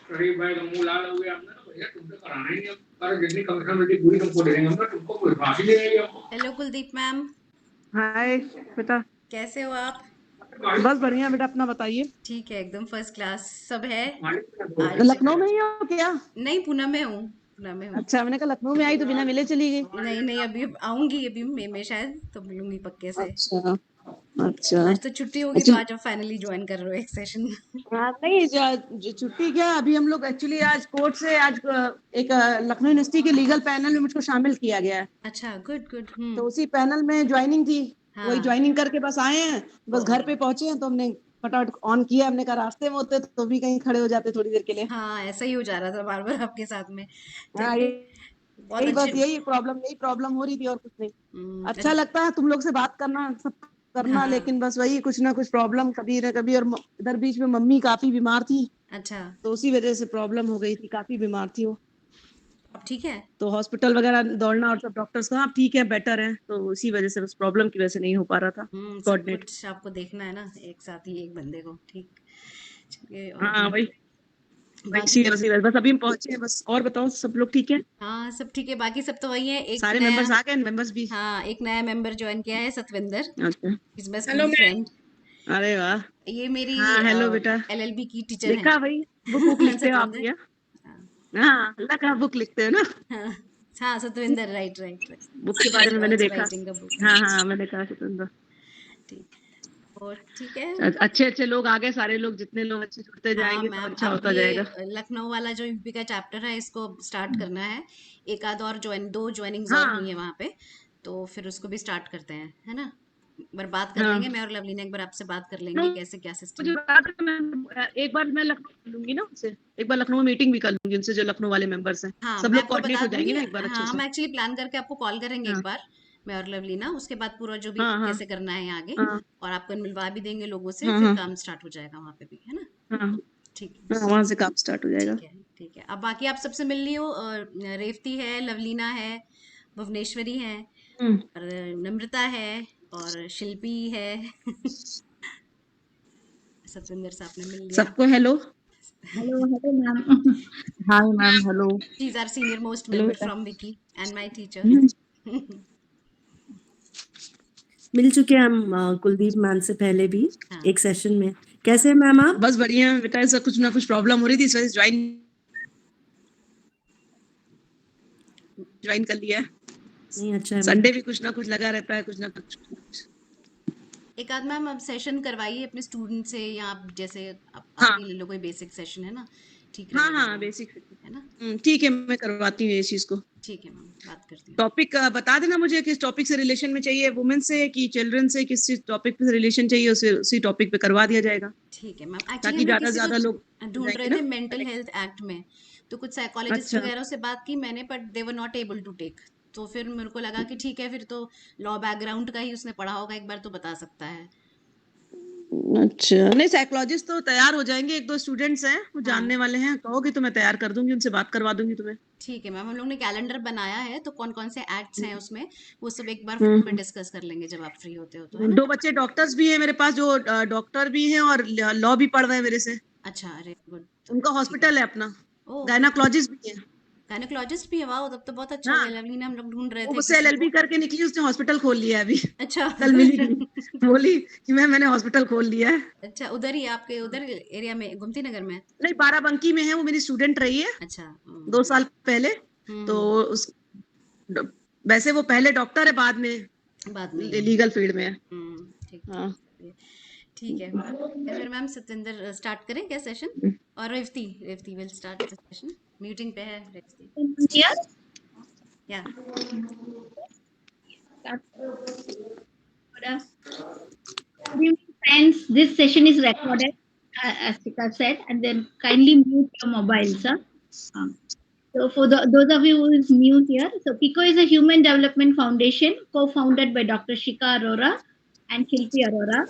अरे भाई का मुंह लाल हो गया हमने ना भैया तुमसे कराना ही नहीं पर जितनी कमीशन मिलती पूरी तुमको दे देंगे हमने तुमको कोई फांसी दे देंगे हमको। हेलो कुलदीप मैम, हाय बेटा। कैसे हो आप? बस बढ़िया बेटा, अपना बताइए। ठीक है, एकदम फर्स्ट क्लास सब है। आज लखनऊ में ही हो क्या? नहीं, पूना में हूँ। पूना में हूँ। अच्छा, मैंने कहा लखनऊ में आई तो बिना मिले चली गई। नहीं नहीं, अभी आऊंगी, अभी मई में शायद तो मिलूंगी पक्के से। अच्छा अच्छा। आज तो छुट्टी होगी तो एक्चुअली आज आप फाइनली ज्वाइन कर रहे हो एक सेशन। हाँ, नहीं जो छुट्टी क्या, अभी हम लोग एक्चुअली आज कोर्ट से आज एक लखनऊ यूनिवर्सिटी के लीगल पैनल में मुझको शामिल किया गया है। अच्छा, गुड गुड। तो उसी पैनल में ज्वाइनिंग थी। वही हाँ। ज्वाइनिंग करके बस आए हैं। बस घर पे पहुंचे हैं तो हमने फटाफट ऑन किया। हमने कहा रास्ते में होते तो भी कहीं खड़े हो जाते थोड़ी देर के लिए। हाँ, ऐसा ही हो जा रहा था बार बार आपके साथ में। हाँ, चलिए, बहुत यही अच्छे। बस यही प्रॉब्लम हो रही थी और कुछ नहीं। अच्छा अच्छा। लगता है तुम लोग से बात करना, सब करना, हाँ। लेकिन बस वही कुछ ना कुछ प्रॉब्लम कभी ना कभी। और इधर बीच में मम्मी काफी बीमार थी अच्छा, तो उसी वजह से प्रॉब्लम हो गई थी। काफी बीमार थी वो, अब ठीक है? तो हॉस्पिटल वगैरह दौड़ना और सब डॉक्टर्स कहा ठीक है बेटर है, तो उसी वजह से, बस प्रॉब्लम की वजह से नहीं हो पा रहा था सब कोऑर्डिनेट। कुछ आपको देखना है ना एक साथ ही एक बंदे को, ठीक। चलिए, और हाँ वही वही बाकी। इसी वजह बस अभी हम पहुंचे हैं बस। और बताओ, सब लोग ठीक है? हाँ, सब ठीक है, बाकी सब तो वही है। एक सारे नया। मेंबर्स आ गए? मेंबर्स भी? हाँ, एक नया मेंबर ज्वाइन किया है, सतविंदर। अच्छा। Is my hello school ma'am. Friend. अरे वाह। ये मेरी हाँ हेलो बेटा। एलएलबी की टीचर है। देखा भाई, बुक बुक लिखते हो आप सतविंदर। भी? हाँ। हाँ, अल्लाह का बुक लिखते हो ना? हाँ। हाँ, Satvinder, right right right. Book के बारे में मैंने ऑल्सो देखा। Writing a book. हाँ हाँ, मैंने कहा चुकंदर। ठीक। और ठीक है। अच्छे अच्छे लोग आ गए, सारे लोग, जितने लोग अच्छे जुड़ते हाँ जाएंगे तो मैम, अच्छा अब होता ये जाएगा। लखनऊ वाला जो यूपी का चैप्टर है इसको स्टार्ट करना है। एक आध और ज्वाइन, दो ज्वाइनिंग्स और हुई हाँ है वहाँ पे। तो फिर उसको भी स्टार्ट करते हैं, है ना? एक बार बात कर हाँ। लेंगे, मैं और लवलीना एक बार आपसे बात कर तो लेंगे कैसे क्या मुझे सिस्टम। बता दो, मैं एक बार मैं लखनऊ कर लूंगी ना उनसे। एक बार लखनऊ में मीटिंग भी कर लूंगी उनसे, जो लखनऊ वाले मेंबर्स हैं। हाँ, सब मैं लोग आपको कोऑर्डिनेट बता हो दूंगी। जाएंगे ना एक बार हाँ, अच्छे से। हम एक्चुअली प्लान करके आपको कॉल करेंगे एक हाँ बार, मैं और लवलीना। उसके बाद पूरा जो भी हाँ हाँ कैसे करना है आगे, हाँ और आपको मिलवा भी देंगे लोगों से, हाँ फिर हाँ काम स्टार्ट हो जाएगा वहाँ पे भी, है ना? हाँ ठीक है। हाँ, वहां से काम स्टार्ट हो जाएगा। ठीक है। ठीक है, अब बाकी आप सबसे मिल लियो। रेवती है, लवलीना है, भुवनेश्वरी है, हम्म। और नम्रता है, और शिल्पी है। सतविंदर से आपने मिल लिया। सबको hello. Hello, ma'am. Hi ma'am, hello. She is our senior most hello member बेटा। From Vicky and my teacher. Hmm. मिल चुके हैं हम कुलदीप मैम से पहले भी हाँ। एक सेशन में। कैसे हैं मैम आप? बस बढ़िया है बेटा, ऐसा कुछ ना कुछ प्रॉब्लम हो रही थी, इस वजह से ज्वाइन ज्वाइन कर लिया है। नहीं, अच्छा है मैम। संडे भी कुछ ना कुछ लगा रहता है, कुछ ना कुछ। एक आध मैम अब सेशन करवाइए अपने स्टूडेंट से, या आप जैसे आप हाँ ही ले लो कोई बेसिक सेशन, है ना? ठीक हाँ रहेगा हाँ, वो, बेसिक। है ना? ठीक है, मैं करवाती हूँ ये चीज को। ठीक है मैम, बात करती हूँ। टॉपिक बता देना मुझे, किस टॉपिक से रिलेशन में चाहिए, वुमेन से कि चिल्ड्रन से, किस टॉपिक पे रिलेशन चाहिए, उसी टॉपिक पे करवा दिया जाएगा, ठीक है मैम, एक्चुअली ताकि हम लोग ज्यादा से किसी को ज्यादा लोग हो ढूंढ रहे जाएंगे ना थे मेंटल कनेक्ट। हेल्थ एक्ट में। तो कुछ साइकोलॉजिस्ट अच्छा वगैरह से बात की मैंने, but they were not able to take. तो फिर मेरे को लगा कि ठीक है, फिर तो लॉ बैकग्राउंड का ही उसने पढ़ा होगा, एक बार तो बता सकता है। अच्छा, नहीं साइकोलॉजिस्ट तो तैयार हो जाएंगे, एक दो स्टूडेंट्स हैं वो हाँ, जानने वाले हैं, कहोगे तो मैं तैयार कर दूंगी, उनसे बात करवा दूंगी तुम्हें। ठीक है मैम, हम लोग ने कैलेंडर बनाया है, तो कौन कौन से एक्ट्स हैं उसमें वो सब एक बार फोन पे हम्म। डिस्कस कर लेंगे जब आप फ्री होते हो तो, है ना? दो बच्चे डॉक्टर्स भी हैं मेरे पास, जो डॉक्टर भी हैं और लॉ भी पढ़ रहे हैं मेरे से। अच्छा, अरे गुड। तो उनका ठीक है। हॉस्पिटल है अपना। ओह, फिर तो गायनाकोलॉजिस्ट भी है। गायनेकोलॉजिस्ट भी है, वाह, तब तो बहुत अच्छा हो हाँ, गया। लवली ने, हम लोग ढूंढ रहे वो थे मुझसे किसी एलएलबी को। करके निकली, उसने हॉस्पिटल खोल लिया है अभी। अच्छा, कल मिली थी, गुड। बोली कि मैंने हॉस्पिटल खोल लिया है। अच्छा, उधर ही आपके उधर एरिया में, गुमती नगर में? नहीं, बाराबंकी में है, वो मेरी स्टूडेंट रही है अच्छा। 2 साल पहले। तो हम्म। उस वैसे वो पहले डॉक्टर है, बाद में बाद में ये। लीगल फील्ड में है। ठीक ठीक। हाँ। चलिए, ठीक है। फिर मैम सत्येंद्र स्टार्ट करें क्या सेशन? और Revathi, Revathi will start the session. Meeting पे है Revathi. Here, yeah. good evening, friends. This session is recorded, as Sika said, and then kindly mute your mobiles. So, for those of you who is new here, so KIKO is a human development foundation co-founded by Dr. Shika Arora and Shilpi Arora.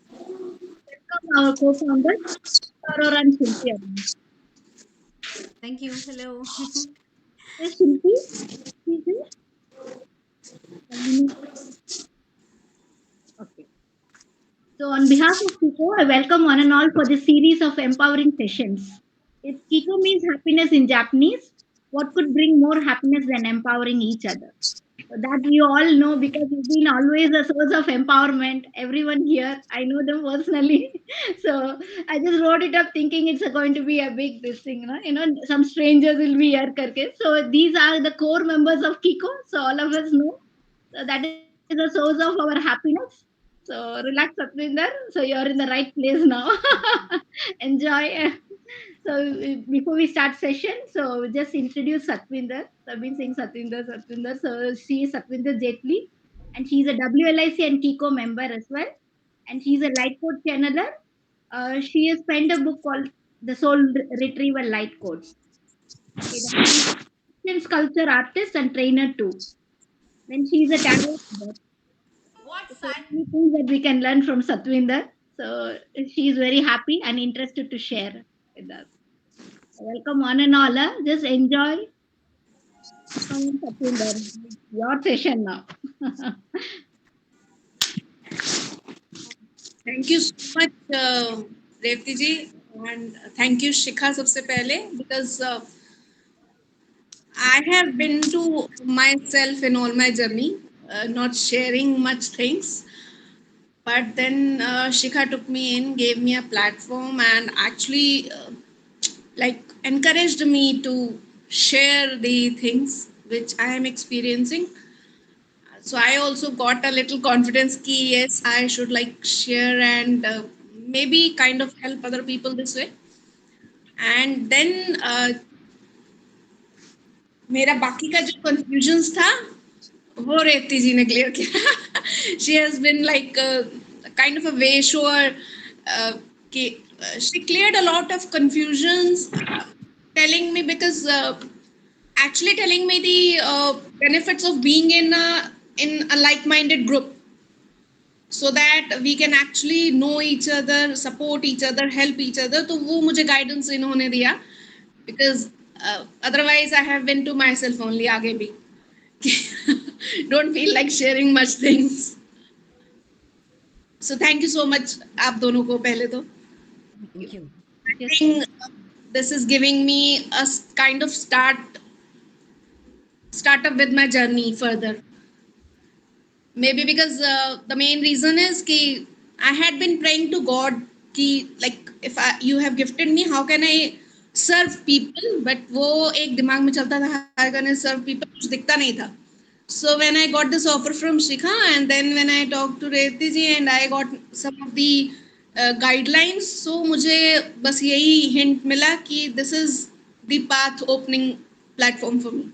Welcome our co-founders, Arora and Shilpi Arora. Thank you, hello. Yes, Shilpi, please. Okay. So, on behalf of KIKO, I welcome one and all for this series of empowering sessions. If KIKO means happiness in Japanese, what could bring more happiness than empowering each other? That you all know because you've been always a source of empowerment. Everyone here, I know them personally. So I just wrote it up thinking it's going to be a big this thing, some strangers will be here. Karke. So these are the core members of KIKO. So all of us know. So that is a source of our happiness. So relax, Satvinder. So you're in the right place now. Enjoy. So before we start session, so just introduce Satvinder. So I've been saying Satvinder. So she is Satvinder Jetli, and she's a WLIC and KIKO member as well. And she's a light code channeler. She has penned a book called The Soul Retrieval Light Codes. Okay, she's a sculpture artist and trainer too. Then she's a tarot reader. So many things that we can learn from Satvinder. So she is very happy and interested to share with us. Welcome one and all. Just enjoy. Come on, Satvinder. Your session now. Thank you so much, Revti ji, and thank you, Shikha, सबसे पहले, because I have been to myself in all my journey, not sharing much things. But then Shikha took me in, gave me a platform, and actually like encouraged me to share the things which I am experiencing. So I also got a little confidence ki yes, I should like share and maybe kind of help other people this way. And then मेरा बाकी का जो confusions था वो रेवती जी ने clear किया. She has been like kind of a way sure she cleared a lot of confusions, telling me because actually telling me the benefits of being in a like-minded group, so that we can actually know each other, support each other, help each other. तो वो मुझे guidance इन्होंने दिया, because otherwise I have been to myself only आगे भी. Don't feel like sharing much things. So thank you so much आप दोनों को पहले तो. Thank you. I think this is giving me a kind of start up with my journey further. Maybe because the main reason is कि I had been praying to God कि like if you have gifted me, how can I serve people? But वो एक दिमाग में चलता था, how can I serve people? कुछ दिखता नहीं था. So when I got this offer from Shikha, and then when I talked to Revti ji and I got some of the guidelines, so मुझे बस यही hint मिला कि this is the path opening platform for me.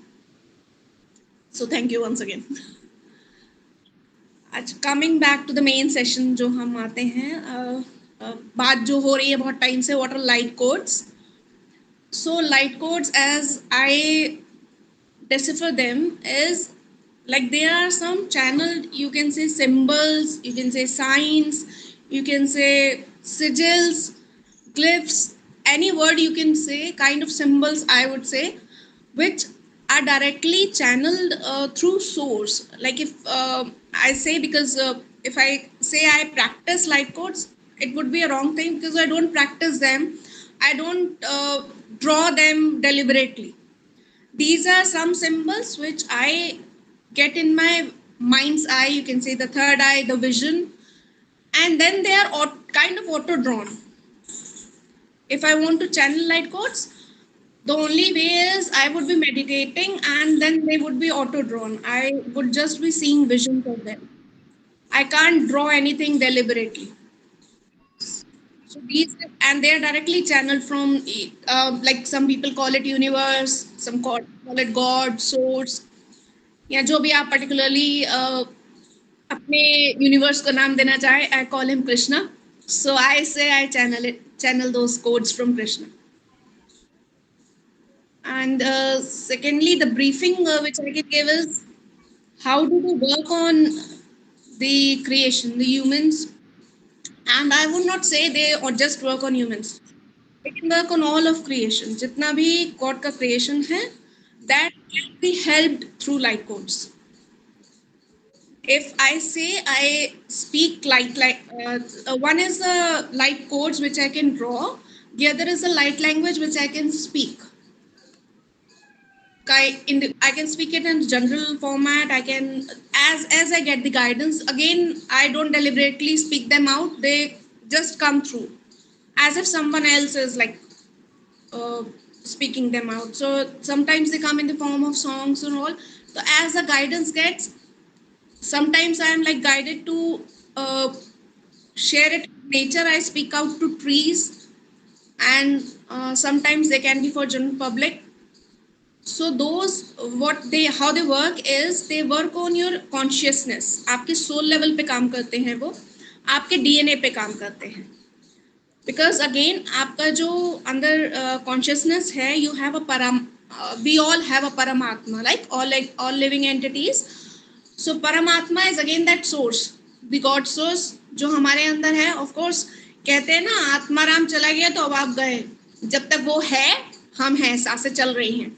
So thank you once again. आज coming back to the main session जो हम आते हैं, बात जो हो रही है बहुत टाइम से, what are light codes. So light codes as I decipher them is like there are some channeled, you can say symbols, you can say signs, you can say sigils, glyphs, any word you can say, kind of symbols I would say, which are directly channeled through source. Like if I say, because if I say I practice light codes, it would be a wrong thing because I don't practice them. I don't draw them deliberately. These are some symbols which I get in my mind's eye, you can say the third eye, the vision, and then they are kind of auto-drawn. If I want to channel light codes, the only way is I would be meditating and then they would be auto-drawn. I would just be seeing visions of them. I can't draw anything deliberately. So these, and they are directly channeled from, like some people call it universe, some call it God, source, या जो भी आप particularly अपने universe को नाम देना चाहे, I call him Krishna. So I say I channel those codes from Krishna. And secondly, the briefing which I can give is how do we work on the creation, the humans. And I would not say they or just work on humans. They can work on all of creation. जितना भी God का creation है, that can be helped through light codes. If I say I speak like one is the light codes which I can draw, The other is the light language, which I can speak. I can speak it in general format. I can, as I get the guidance. Again, I don't deliberately speak them out. They just come through, as if someone else is like uh, speaking them out. So sometimes they come in the form of songs and all. So as the guidance gets, sometimes I am like guided to share it with nature. I speak out to trees, and sometimes they can be for general public. So those how they work is they work on your consciousness. आपके soul level पे काम करते हैं वो, आपके DNA पे काम करते हैं. Because again आपका जो अंदर consciousness है, you have we all have a paramatma, like all living entities. So paramatma is again that source, the God source जो हमारे अंदर है. Of course कहते हैं ना आत्माराम चला गया तो अब आप गए, जब तक वो है हम हैं, सांसें चल रही हैं.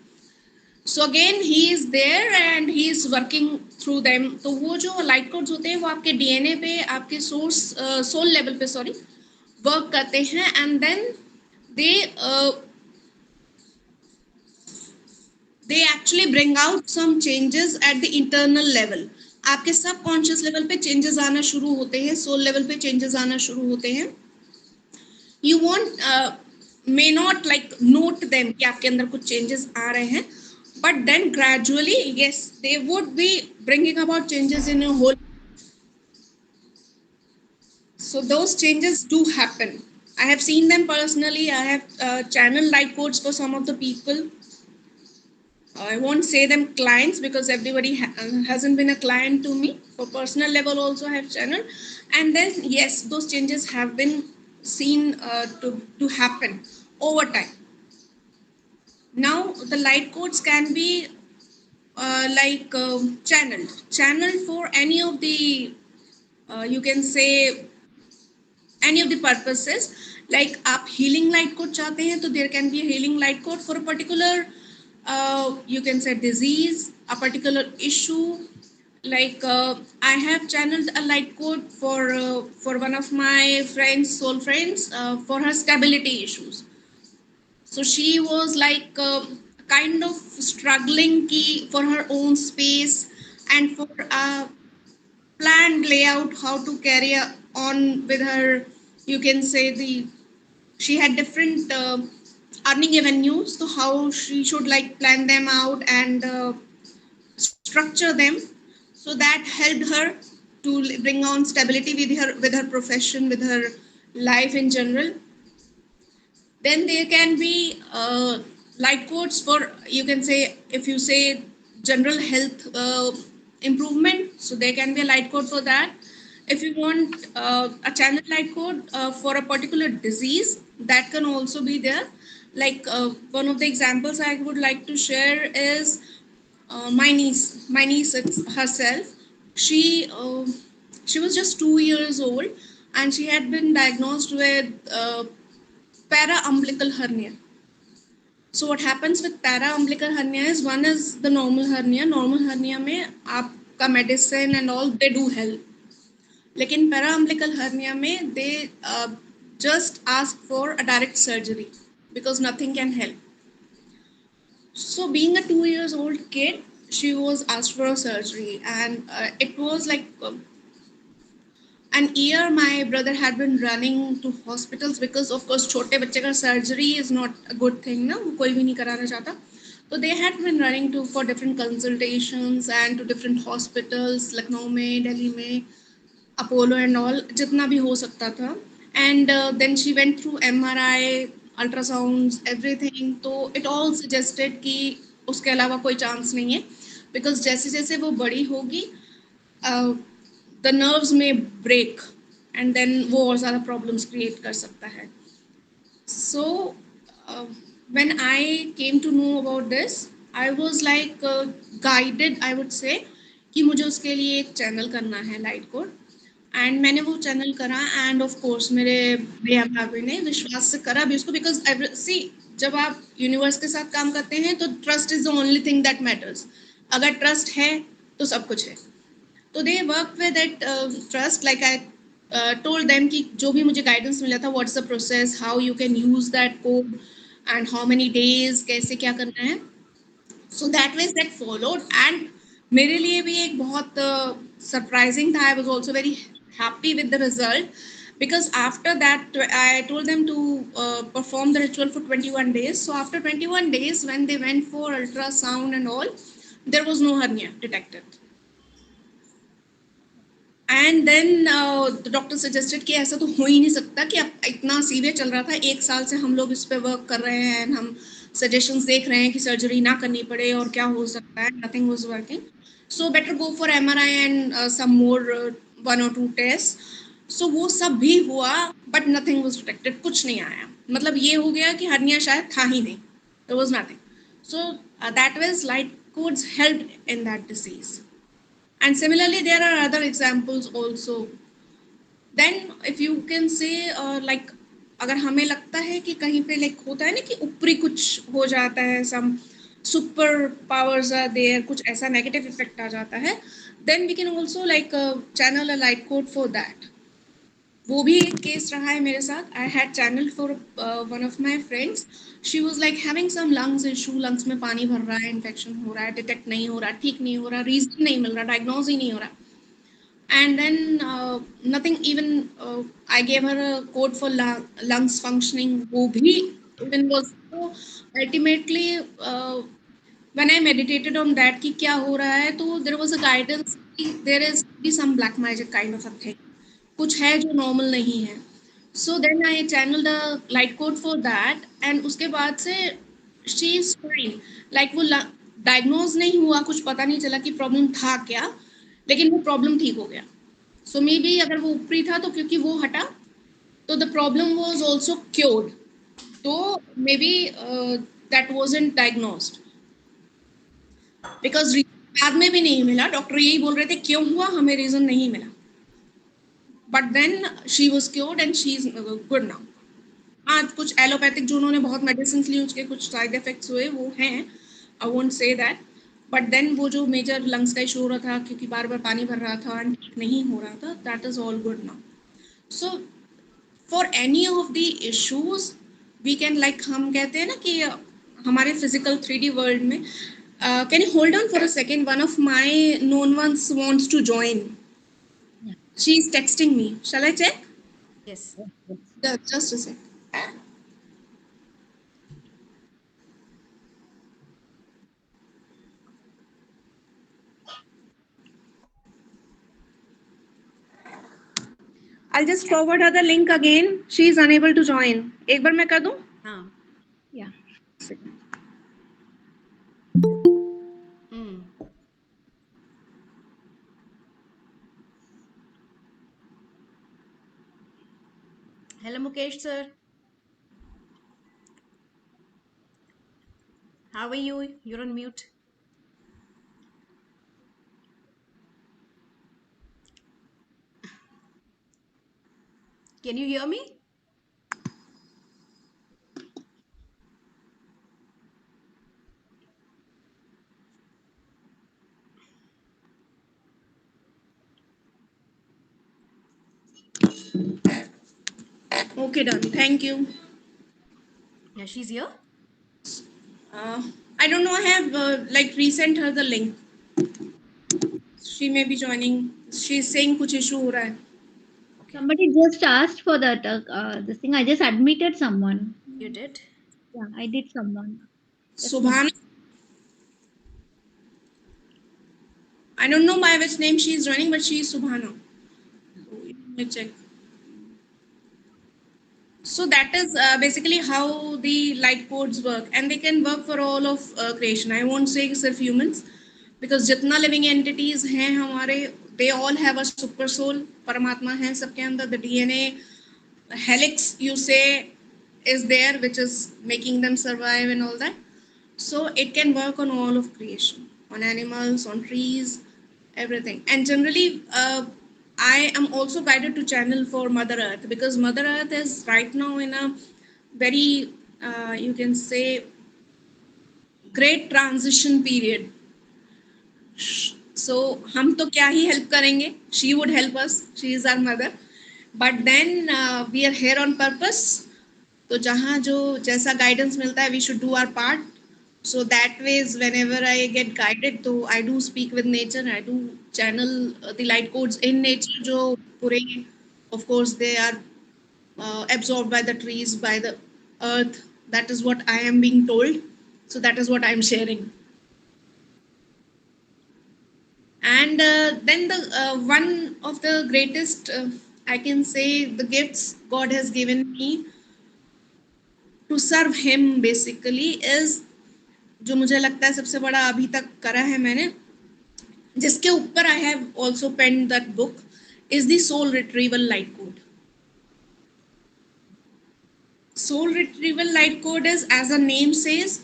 So again he is there and he is working through them. तो वो जो light codes होते हैं वो आपके DNA पे, आपके soul level पे work करते हैं, and then they actually bring out some changes at the internal level. आपके subconscious level पे changes आना शुरू होते हैं, soul level पे changes आना शुरू होते हैं. You may not like note them कि आपके अंदर कुछ changes आ रहे हैं, but then gradually, yes, they would be bringing about changes in your whole. So those changes do happen. I have seen them personally. I have channeled light codes for some of the people. I won't say them clients because everybody hasn't been a client to me. For personal level also I have channeled. And then, yes, those changes have been seen to happen over time. Now, the light codes can be channeled for any of the, you can say, any of the purposes. Like आप healing light code चाहते हैं तो there can be a healing light code for a particular you can say disease, a particular issue. Like I have channeled a light code for one of my friends, soul friends, for her stability issues. So she was like kind of struggling for her own space and for a planned layout how to carry on with her, you can say she had different earning avenues, so how she should like plan them out and structure them. So that helped her to bring on stability with her profession, with her life in general. Then there can be light codes for, you can say, if you say general health improvement, so there can be a light code for that. If you want a channel light code for a particular disease, that can also be there. Like one of the examples I would like to share is my niece herself. She was just 2 years old and she had been diagnosed with para-umbilical hernia. So what happens with para-umbilical hernia is, one is the normal hernia. Normal hernia में आपका medicine and all they do help. लेकिन para-umbilical hernia में they just ask for a direct surgery because nothing can help. So being a 2 years old kid, she was asked for a surgery, and it was like an year my brother had been running to hospitals because of course छोटे बच्चे का surgery is not a good thing ना, कोई भी नहीं कराना चाहता. So they had been running for different consultations and to different hospitals, Lucknow में, दिल्ली में, Apollo and all, जितना भी हो सकता था. And then she went through MRI, ultrasounds, everything. तो it all suggested कि उसके अलावा कोई chance नहीं है, because जैसे जैसे वो बड़ी होगी the nerves may break and then वो और ज़्यादा problems create कर सकता है. So when I came to know about this, I was like guided, I would say, कि मुझे उसके लिए एक channel करना है light code. एंड मैंने वो चैनल करा एंड ऑफ कोर्स मेरे भैया भाभी ने विश्वास से करा भी उसको, बिकॉज सी जब आप यूनिवर्स के साथ काम करते हैं तो trust is the only thing that matters. अगर ट्रस्ट है तो सब कुछ है. तो they work with that trust. Like I told them कि जो भी मुझे guidance मिला था, what's the process, how you can use that code, and how many days, कैसे क्या करना है. So that was that followed, and मेरे लिए भी एक बहुत surprising था. I was also very happy with the result, because after that I told them to perform the ritual for 21 days. So after 21 days, when they went for ultrasound and all, there was no hernia detected. And then the doctor suggested कि ऐसा तो हो ही नहीं सकता कि अब इतना severe चल रहा था, 1 साल से हम लोग इस पे वर्क कर रहे हैं, एंड हम सजेशंस देख रहे हैं कि सर्जरी ना करनी पड़े और क्या हो सकता है. Nothing was working, so better go for MRI and some more 1 or 2 test. So वो सब भी हुआ, बट नथिंग वाज डिटेक्टेड. कुछ नहीं आया. मतलब ये हो गया कि हर्निया शायद था ही नहीं. There was nothing. So that was light codes helped in that disease. And similarly, there are other examples also. Then if you can say like अगर हमें लगता है कि कहीं पे like होता है ना कि ऊपरी कुछ हो जाता है, some super powers are there, कुछ ऐसा negative effect आ जाता है, then we can also like channel a light code for that. वो भी एक केस रहा है मेरे साथ. I had channeled for one of my friends. She was like having some lungs issue, lungs में पानी भर रहा है, infection हो रहा है, detect नहीं हो रहा, ठीक नहीं हो रहा, reason नहीं मिल रहा, diagnose ही नहीं हो रहा. And then nothing, even I gave her a code for lungs functioning. वो भी even was so ultimately when I meditated on that कि क्या हो रहा है, तो there was a guidance कि there is be some black magic kind of a thing. कुछ है जो नॉर्मल नहीं है. So then I channel the light code for that, and उसके बाद से शी इज फाइन. लाइक वो डायग्नोज नहीं हुआ, कुछ पता नहीं चला कि प्रॉब्लम था क्या, लेकिन वो प्रॉब्लम ठीक हो गया. सो मे बी अगर वो ऊपरी था तो क्योंकि वो हटा, तो the problem was also cured. तो maybe that wasn't diagnosed, because बाद में भी नहीं मिला. डॉक्टर यही बोल रहे थे क्यों हुआ, हमें रीजन नहीं मिला. But then she was cured and she's good now. हाँ, कुछ एलोपैथिक जो उन्होंने बहुत मेडिसिन ली, उसके कुछ साइड इफेक्ट्स हुए, वो हैं. I won't say that. But then वो जो मेजर लंग्स का इशू हो रहा था क्योंकि बार बार पानी भर रहा था एंड नहीं हो रहा था, that is all good now. So for any of the issues we can like, हम कहते हैं ना कि हमारे फिजिकल 3D वर्ल्ड में, can you hold on for a second, one of my known ones wants to join. She is texting me. Shall I check? Yes. Just a sec. I'll just forward her the link again. She is unable to join. एक बार मैं कर दूं? हाँ. Yeah. Hello, Mukesh sir. How are you? You're on mute. Can you hear me? Okay, done. Thank you. Yeah, she's here. I don't know. I have like resent her the link. She may be joining. She's saying कुछ issue हो रहा है. Somebody just asked for that. This thing. I just admitted someone. You did? Yeah, I did someone. Subhana. I don't know by which name she is joining, but she is Subhana. Let me check. So that is basically how the light codes work, and they can work for all of creation. I won't say सिर्फ humans, because जितना living entities हैं हमारे, they all have a super soul. परमात्मा है सबके अंदर. The DNA helix you say is there, which is making them survive and all that. So it can work on all of creation, on animals, on trees, everything. And generally, I am also guided to channel for Mother Earth, because Mother Earth is right now in a very, you can say, great transition period. So हम तो क्या ही help करेंगे? She would help us. She is our mother. but then we are here on purpose. तो जहाँ जो जैसा guidance मिलता है, we should do our part. So that ways, whenever I get guided, तो I do speak with nature. I do channel the light codes in nature. जो पूरे, of course, they are absorbed by the trees, by the earth. That is what I am being told. So that is what I am sharing. And then the one of the greatest, I can say, the gifts God has given me to serve Him basically is, जो मुझे लगता है सबसे बड़ा अभी तक करा है मैंने, जिसके ऊपर I have also penned that book, is the soul retrieval light code. Soul retrieval light code is, as the name says,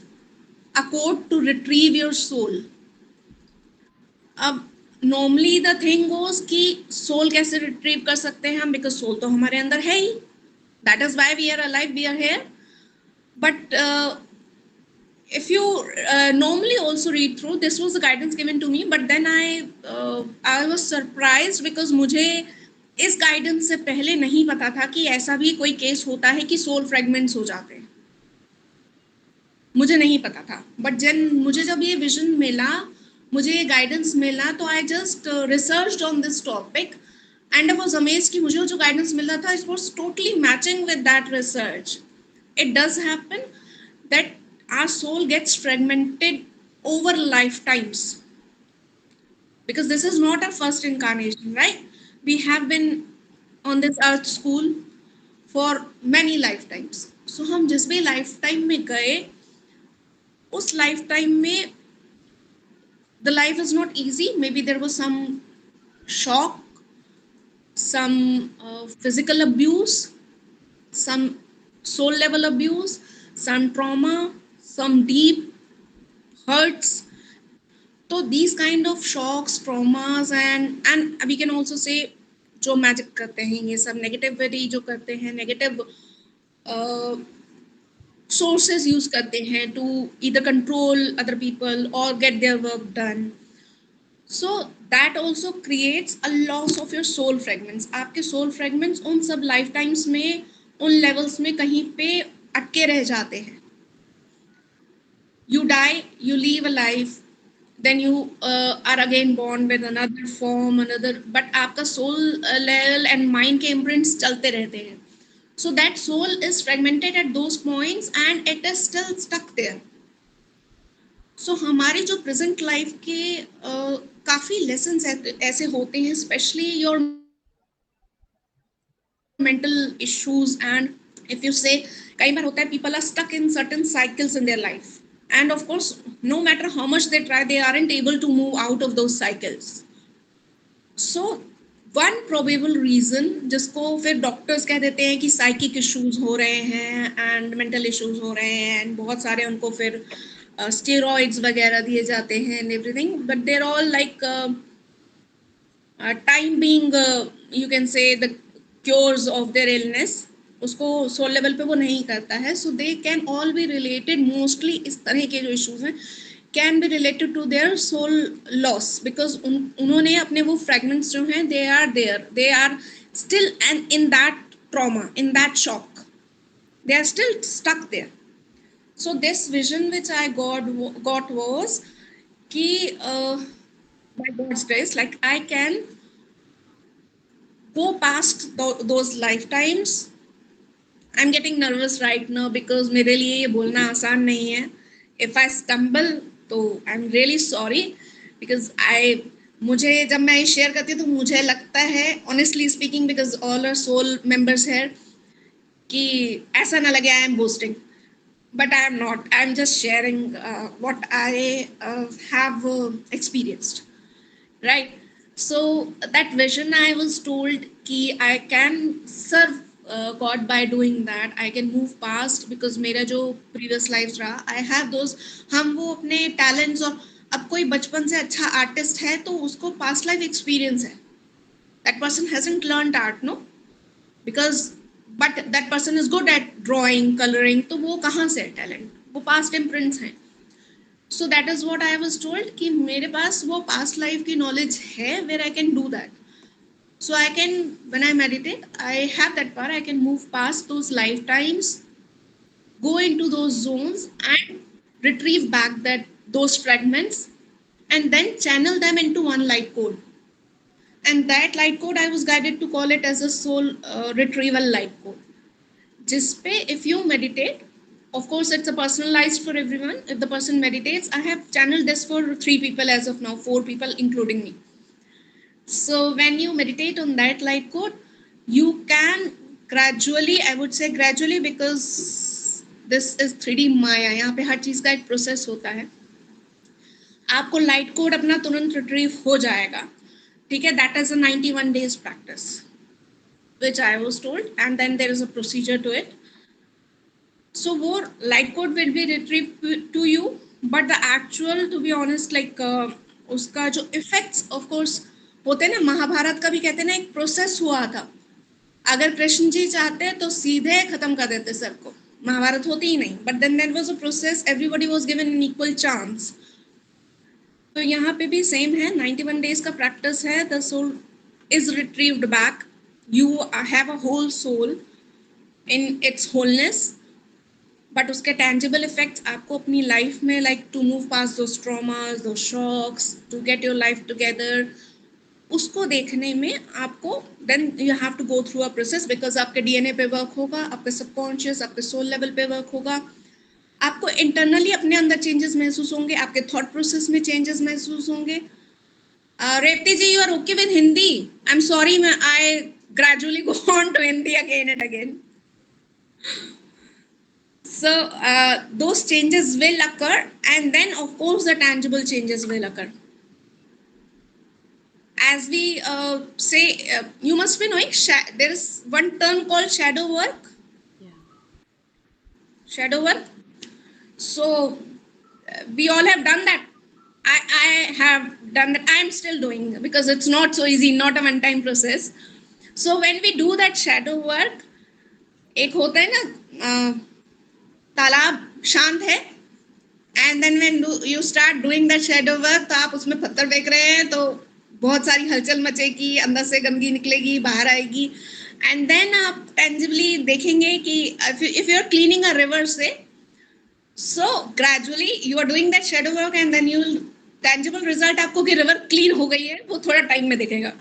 a code to retrieve your soul. अब normally the thing goes कि soul कैसे retrieve कर सकते हैं हम, because soul तो हमारे अंदर है ही. That is why we are alive, we are here. But if you normally also read through, this was the guidance given to me, but then I was surprised because मुझे इस guidance से पहले नहीं पता था कि ऐसा भी कोई केस होता है कि सोल फ्रेगमेंट्स हो जाते हैं. मुझे नहीं पता था, बट मुझे जब ये विजन मिला, मुझे ये गाइडेंस मिला, तो I just researched on this topic and I was amazed कि मुझे जो गाइडेंस मिला था, it was totally matching with that research. It does happen that our soul gets fragmented over lifetimes, because this is not our first incarnation, right? We have been on this earth school for many lifetimes. So हम जिस भी lifetime में गए, उस lifetime में the life is not easy. Maybe there was some shock, some physical abuse, some soul level abuse, some trauma, some deep hurts. So these kind of shocks, traumas, and we can also say जो magic करते हैं, ये सब negativity जो करते हैं, negative sources use करते हैं to either control other people or get their work done. So that also creates a loss of your soul fragments. आपके soul fragments उन सब lifetimes में, उन levels में कहीं पे अटके रह जाते हैं. You die, you live a life, then you are again born with another form, another, but आपका soul level and mind के imprints चलते रहते हैं. So that soul is fragmented at those points and it is still stuck there. So हमारे जो present life के काफी lessons ऐसे होते हैं, especially your mental issues, and if you say, कई बार होता है people are stuck in certain cycles in their life. And of course, no matter how much they try, they aren't able to move out of those cycles. So one probable reason, जिसको फिर doctors कह देते हैं कि psychic issues हो रहे हैं and mental issues हो रहे हैं, एंड बहुत सारे उनको फिर स्टेरॉइड्स वगैरह दिए जाते हैं and everything, but they're all like time being, you can say the cures of their illness, उसको सोल लेवल पे वो नहीं करता है. So they can all be related, mostly इस तरह के जो इश्यूज हैं can be related to their soul loss, because उन्होंने अपने वो फ्रेगमेंट्स जो हैं, they are there, they are still and in that trauma, in that shock, they are still stuck there. So this vision which I got was कि by God's grace, like I can go past those lifetimes. I'm getting nervous right now because मेरे लिए ये बोलना आसान नहीं है. If I stumble, तो I'm really sorry, because मुझे जब मैं शेयर करती हूँ तो मुझे लगता है, honestly speaking, because all our soul members here, कि ऐसा ना लगे I am boasting, but I am not. I am just sharing what I have experienced, right? So that vision, I was told कि I can serve God by doing that. I can move past, because मेरा जो previous lives रहा, I have those, हम वो अपने talents, और अब कोई बचपन से अच्छा आर्टिस्ट है तो उसको past life experience है. That person hasn't learned art, no, because but that person is good at drawing, coloring, तो वो कहाँ से है talent? वो past imprints हैं. So that is what I was told कि मेरे पास वो past life की knowledge है where I can do that. So I can, when I meditate, I have that power. I can move past those lifetimes, go into those zones, and retrieve back those fragments, and then channel them into one light code. And that light code, I was guided to call it as a soul retrieval light code. Jispe, if you meditate, of course, it's a personalized for everyone. If the person meditates, I have channeled this for 3 people as of now, 4 people, including me. So when you meditate on that light code, you can gradually, I would say gradually, because this is 3D Maya, यहाँ पे हर चीज का एक process होता है. आपको light code अपना तुरंत रिट्रीव हो जाएगा. ठीक है, that is a 91 days practice, which I was told, and then there is a procedure to it. So वो light code will be retrieved to you, but the actual, to be honest, like उसका जो effects, of course, होते ना, महाभारत का भी कहते ना एक प्रोसेस हुआ था. अगर कृष्ण जी चाहते तो सीधे खत्म कर देते सबको, महाभारत होती ही नहीं. But then there was a process, everybody was given an equal chance. तो यहाँ पे भी सेम है, 91 डेज का प्रैक्टिस है. The soul is retrieved back. You have a whole soul in its wholeness, but उसके टेंजिबल इफेक्ट्स आपको अपनी लाइफ में, like to move past those traumas, those shocks, to get your life together, उसको देखने में आपको then you have to go through a process, because आपके DNA पे वर्क होगा, आपके सबकॉन्शियस, आपके सोल लेवल पे वर्क होगा. आपको इंटरनली अपने अंदर चेंजेस महसूस होंगे, आपके थॉट प्रोसेस में चेंजेस महसूस होंगे. Revathi ji, you are okay with Hindi? I am sorry, I gradually go on to Hindi again and again. So those changes will occur, and then of course the tangible changes will occur. As we say, you must be knowing, there is one term called shadow work. Yeah. Shadow work. So we all have done that. I have done that. I am still doing, because it's not so easy, not a one-time process. So when we do that shadow work, एक होता है ना, तालाब शांत है, and then when you start doing that shadow work, तो आप उसमें पत्थर फेंक रहे हैं, तो बहुत सारी हलचल मचेगी, अंदर से गंदगी निकलेगी, बाहर आएगी, एंड देन आप टेंजिबली देखेंगे कि if you are cleaning a river से, so gradually you are doing that shadow work, and then you tangible result आपको कि रिवर क्लीन हो गई है, वो थोड़ा टाइम में दिखेगा.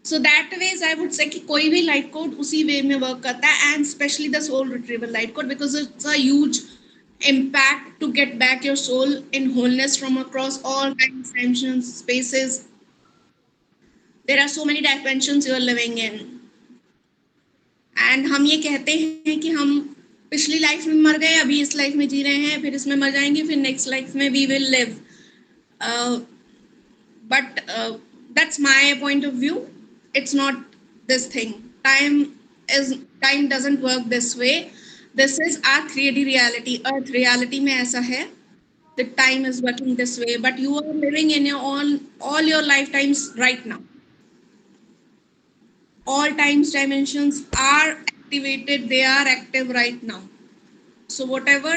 So that ways I would say कि कोई भी light code उसी way में work करता है, and especially the soul retrieval light code, because it's a huge impact to get back your soul in wholeness from across all kinds of dimensions, spaces. There are so many dimensions you are living in, and हम ये कहते हैं कि हम पिछली life में मर गए, अभी इस लाइफ में जी रहे हैं, फिर इसमें मर जाएंगे, फिर नेक्स्ट लाइफ में we will live. But that's my point of view. It's not this thing. Time doesn't work this way. This is our 3D reality. Earth reality में ऐसा है. The time is working this way, but you are living in your all your lifetimes right now. All times dimensions are activated. They are active right now. So whatever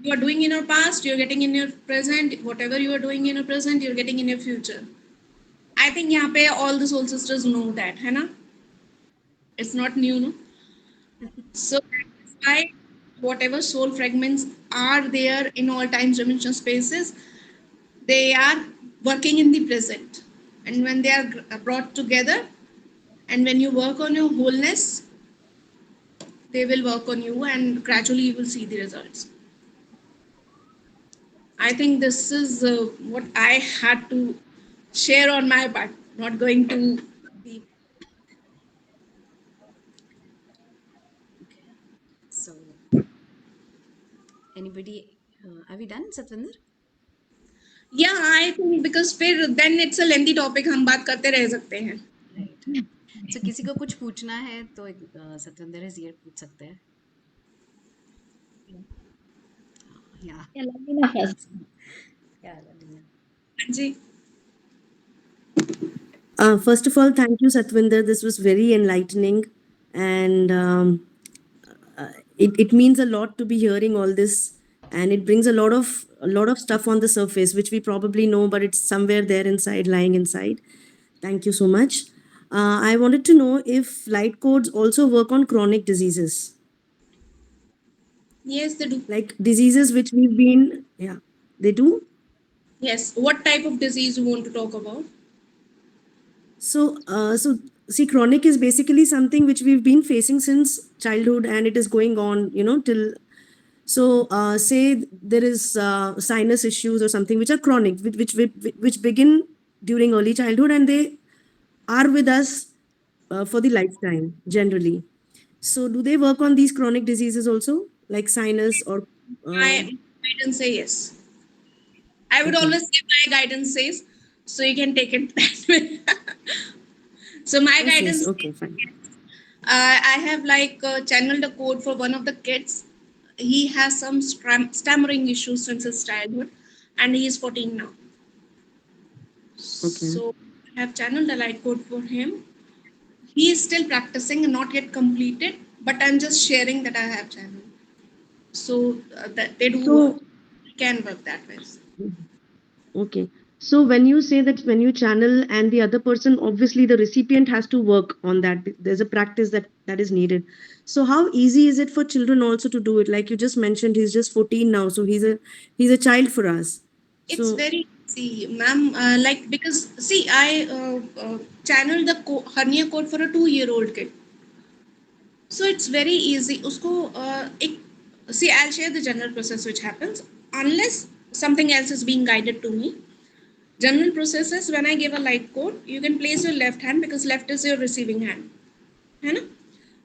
you are doing in your past, you're getting in your present. Whatever you are doing in your present, you're getting in your future. I think यहाँ पे all the soul sisters know that, है ना? It's not new, no? So that's why whatever soul fragments are there in all times, dimension spaces, they are working in the present. And when they are brought together, and when you work on your wholeness, they will work on you, and gradually you will see the results. I think this is what I had to share on my part, not going to deep. So, anybody, are we done, Satvinder? Yeah, I think because फिर then it's a lengthy topic, हम बात करते रह सकते हैं. Right. So, किसी को कुछ पूछना है तो सतविंदर is here, पूछ सकते हैं. Yeah. Yeah, Lavina first. Yeah, Lavina. Ji. First of all, thank you, Satvinder. This was very enlightening, and it means a lot to be hearing all this, and it brings a lot of stuff on the surface, which we probably know, but it's somewhere there inside, lying inside. Thank you so much. I wanted to know if light codes also work on chronic diseases, Yes, they do. like diseases which we've been, yeah, they do. Yes. What type of disease you want to talk about? So see, chronic is basically something which we've been facing since childhood, and it is going on, till. So, say there is sinus issues or something which are chronic, which begin during early childhood, and they are with us for the lifetime generally. So, do they work on these chronic diseases also, like sinus or? Uh, My guidance say yes. I would okay. always say my guidance says, so you can take it that way. So my Yes. Yes. guidance, Okay. Fine. I have channeled a code for one of the kids. He has some stammering issues since his childhood, and he is 14 now. Okay. So I have channeled a light code for him. He is still practicing and not yet completed, but I'm just sharing that I have channeled. So that they do So, can work that way. okay. So when you say that when you channel and the other person, obviously the recipient has to work on that. There's a practice that is needed. So how easy is it for children also to do it? Like you just mentioned, he's just 14 now, so he's a child for us. It's So very easy, ma'am. Because see, I channeled the hernia code for a 2-year-old kid. So it's very easy. See, I'll share the general process which happens unless something else is being guided to me. General process is when I give a light code, you can place your left hand because left is your receiving hand. है ना?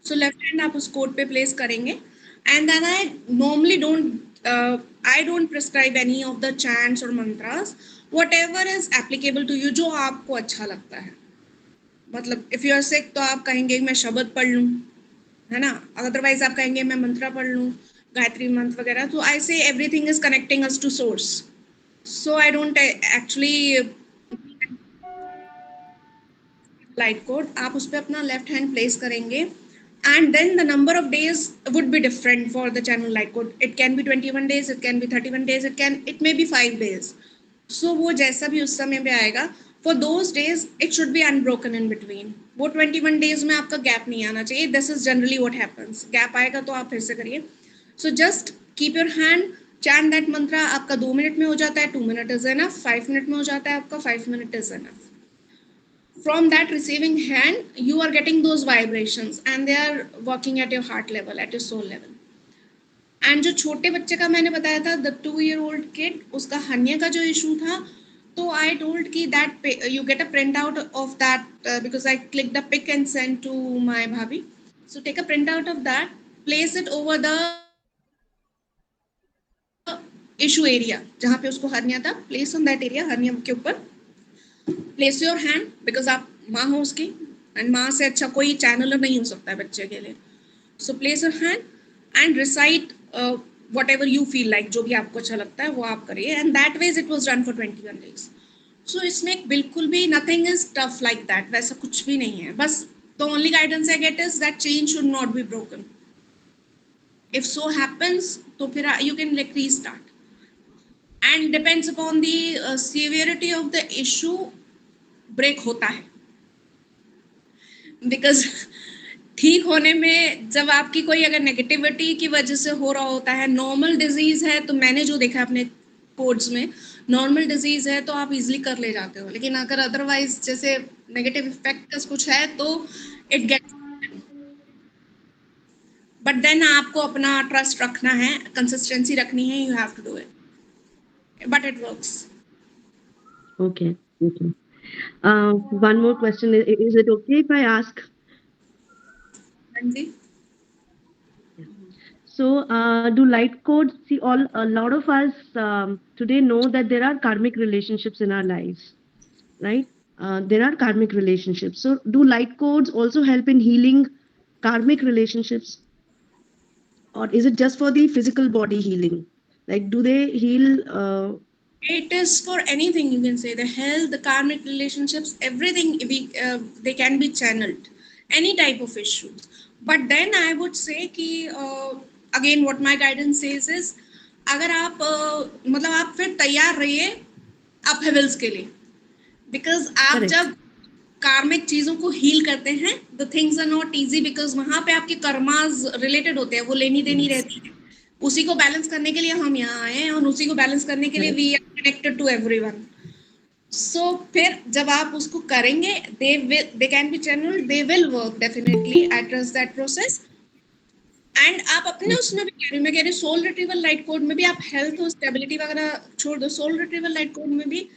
So left hand आप उस code पे place करेंगे, and then I don't prescribe any of the chants or mantras. Whatever is applicable to you, जो आपको अच्छा लगता है. मतलब if you are sick तो आप कहेंगे मैं शब्द पढ़ लूँ, है ना? Otherwise आप कहेंगे मैं मंत्र पढ़ लूँ, गायत्री मंत्र वगैरह. तो I say everything is connecting us to source. So I don't actually light code आप उस पर अपना लेफ्ट हैंड प्लेस करेंगे and then the number of days would be different for the channel light code. It can be 21 days, it can be 31 days, it may be 5 days. So वो जैसा भी उस समय पे आएगा, for those days it should be unbroken in between. वो 21 days में आपका gap नहीं आना चाहिए. This is generally what happens. Gap आएगा तो आप फिर से करिए. So just keep your hand, chant that mantra. आपका 2 मिनट में हो जाता है, 2 minutes is enough. 5 मिनट में हो जाता है आपका, 5 minutes is enough. From that receiving hand, you are getting those vibrations and they are working at your heart level, at your soul level. And जो छोटे बच्चे का मैंने बताया था, the 2-year-old kid, उसका हर्निया का जो issue था, तो I told कि that you get a printout of that because I clicked the pic and sent to my bhabhi. So take a printout of that, place it over the issue area, जहाँ पे उसको hernia था, place on that area, hernia के ऊपर. Place your hand because आप माँ हो उसकी, and माँ से अच्छा कोई चैनलर नहीं हो सकता है बच्चे के लिए. So place your hand and recite whatever you feel like, जो भी आपको अच्छा लगता है वो आप करिए, and that ways it was done for 21 days. So इसमें बिल्कुल भी nothing is tough like that, वैसा कुछ भी नहीं है. बस the only guidance I get is that chain should not be broken. If so happens, तो फिर you can restart. And depends upon the severity of the issue, break होता है. बिकॉज ठीक होने में जब आपकी कोई अगर नेगेटिविटी की वजह से हो रहा होता है, नॉर्मल डिजीज है तो मैंने जो देखा अपने कोड्स में, नॉर्मल डिजीज है तो आप इजीली कर ले जाते हो. लेकिन अगर अदरवाइज जैसे नेगेटिव इफेक्ट कुछ है तो इट गेट्स, बट देन आपको अपना ट्रस्ट रखना है, कंसिस्टेंसी रखनी है, you have to do it, but it works. okay. Okay. One more question. Is it okay if I ask? हाँ जी. So, do light codes see a lot of us today know that there are karmic relationships in our lives, right? There are karmic relationships. So, do light codes also help in healing karmic relationships, or is it just for the physical body healing? Like, do they heal? It is for anything, you can say, the health, the karmic relationships, everything. They can be channeled, any type of issues. But then I would say कि again what my guidance says is, अगर आप मतलब आप फिर तैयार रहिए आप हेवल्स के लिए, because आप Correct. जब कार्मिक चीजों को हील करते हैं, the things are not easy because वहां पे आपके कर्मास रिलेटेड होते हैं, वो लेनी देनी रहती है, उसी को बैलेंस करने के लिए हम यहाँ आए हैं और उसी को बैलेंस करने के लिए we are connected to everyone. So फिर जब आप उसको करेंगे, they can be channel, they will work definitely. I trust that process. And आप अपने उसमें भी कह रही, मैं कह रही सोल रिट्रीवल लाइट कोड में भी आप हेल्थ और स्टेबिलिटी वगैरह छोड़ दो. सोल रिट्रीवल लाइट कोड में भी,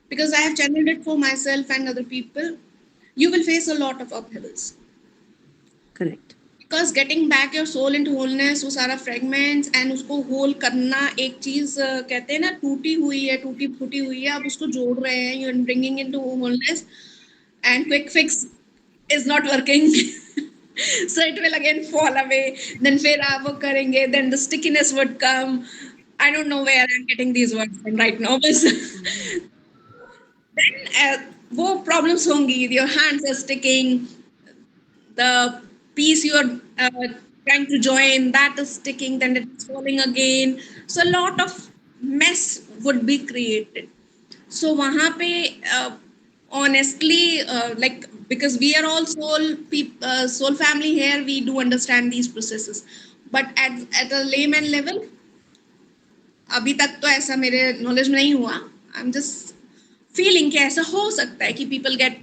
because I have channeled it for myself and other people, you will face a lot of upheavals. Correct. Because getting back your soul into wholeness, वो सारा fragments and उसको whole करना, एक चीज कहते हैं ना, टूटी हुई है, टूटी फूटी हुई है, आप उसको जोड़ रहे हैं, you are bringing into wholeness, and quick fix is not working. So it will again fall away. Then फिर आप वो करेंगे, then the stickiness would come. I don't know where I'm getting these words from right now, but then वो problems होंगी. Your hands are sticking. The piece you are trying to join, that is sticking, then it's falling again. So a lot of mess would be created. So वहाँ पे honestly, like, because we are all soul family here, we do understand these processes. But at a layman level, अभी तक तो ऐसा मेरे knowledge में नहीं हुआ. I'm just feeling कि ऐसा हो सकता है कि people get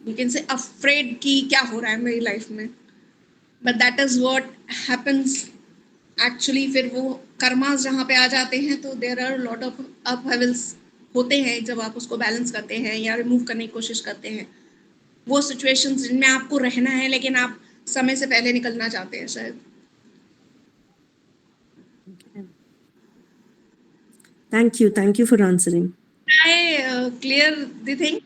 you can say afraid कि क्या हो रहा है मेरी लाइफ में. But that is what happens actually. फिर वो कर्मास जहाँ पे आ जाते हैं, तो there are a lot of upheavals होते हैं जब आप उसको बैलेंस करते हैं या रिमूव करने की कोशिश करते हैं. वो सिचुएशंस जिनमें आपको रहना है लेकिन आप समय से पहले निकलना चाहते हैं शायद. Thank you for answering. I clear the thing?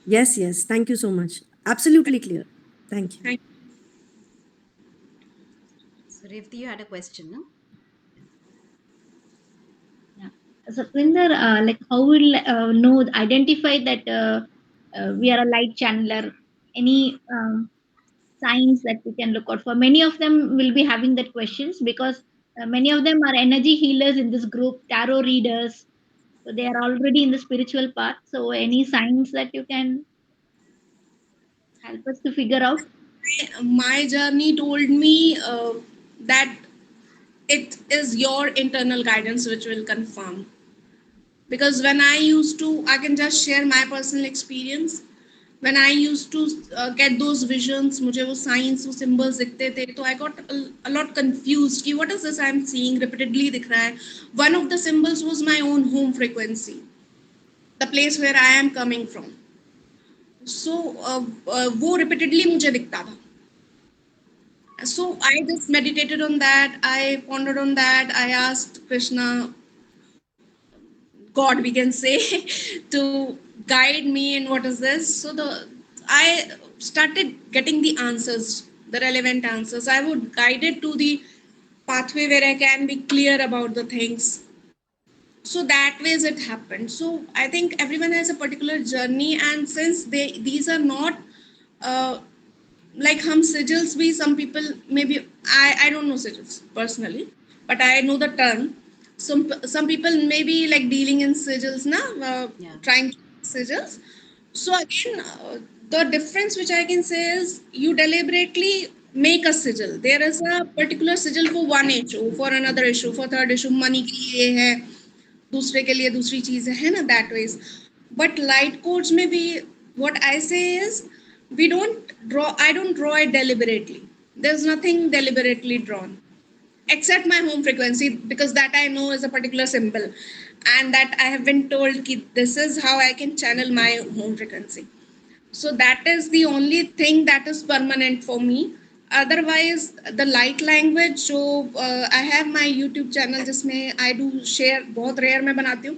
Yes, thank you so much. Absolutely clear. Thank you. Thank you. So Revati, you had a question, no? So Satinder, like how will know, identify that we are a light channeler? Any signs that we can look out for? Many of them will be having that questions because many of them are energy healers in this group, tarot readers. So they are already in the spiritual path. So any signs that you can help us to figure out? My journey told me that it is your internal guidance which will confirm. Because when I can just share my personal experience. When I used to get those visions, मुझे वो signs, वो symbols दिखते थे, तो I got a lot confused कि what is this I'm seeing, repeatedly दिख रहा है. One of the symbols was my own home frequency, the place where I am coming from. So वो repeatedly मुझे दिखता था. So I just meditated on that, I pondered on that, I asked Krishna, God we can say, to guide me in what is this. So I started getting the answers, the relevant answers. I would guide it to the pathway where I can be clear about the things. So that ways it happened. So I think everyone has a particular journey, and since these are not like hum sigils bhi, some people maybe, I don't know sigils personally, but I know the term. Some people may be like dealing in sigils now, trying to sigils. So again, the difference which I can say is you deliberately make a sigil. There is a particular sigil for one issue, for another issue, for third issue, money के लिए है, दूसरे के लिए दूसरी चीज है ना, that ways. But light codes में भी, what I say is, I don't draw it deliberately. There's nothing deliberately drawn, except my home frequency, because that I know is a particular symbol, and that I have been told ki this is how I can channel my home frequency. So that is the only thing that is permanent for me. Otherwise, the light language, so I have my YouTube channel जिसमें I do share, बहुत rare मैं बनाती हूँ,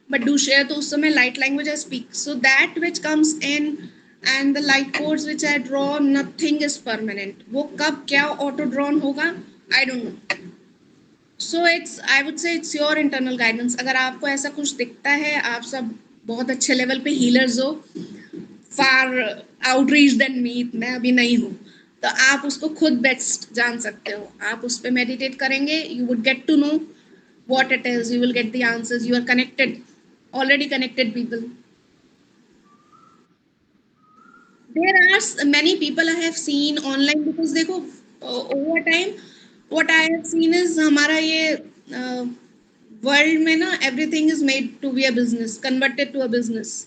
but do share, तो उस समय light language I speak. So that which comes in and the light codes which I draw, nothing is permanent. वो कब क्या auto drawn होगा, I don't know. So I would say it's your internal guidance. अगर आपको ऐसा कुछ दिखता है, आप सब बहुत अच्छे लेवल पे healers हो, far outreach than me, मैं अभी नहीं हूँ, तो आप उसको खुद बेस्ट जान सकते हो. आप उस पे मेडिटेट करेंगे, you would get to know what it is, you will get the answers. You are connected, already connected people. there are many people I have seen online, because देखो over time what I have seen is हमारा ये world में ना everything is made to be a business, converted to a business.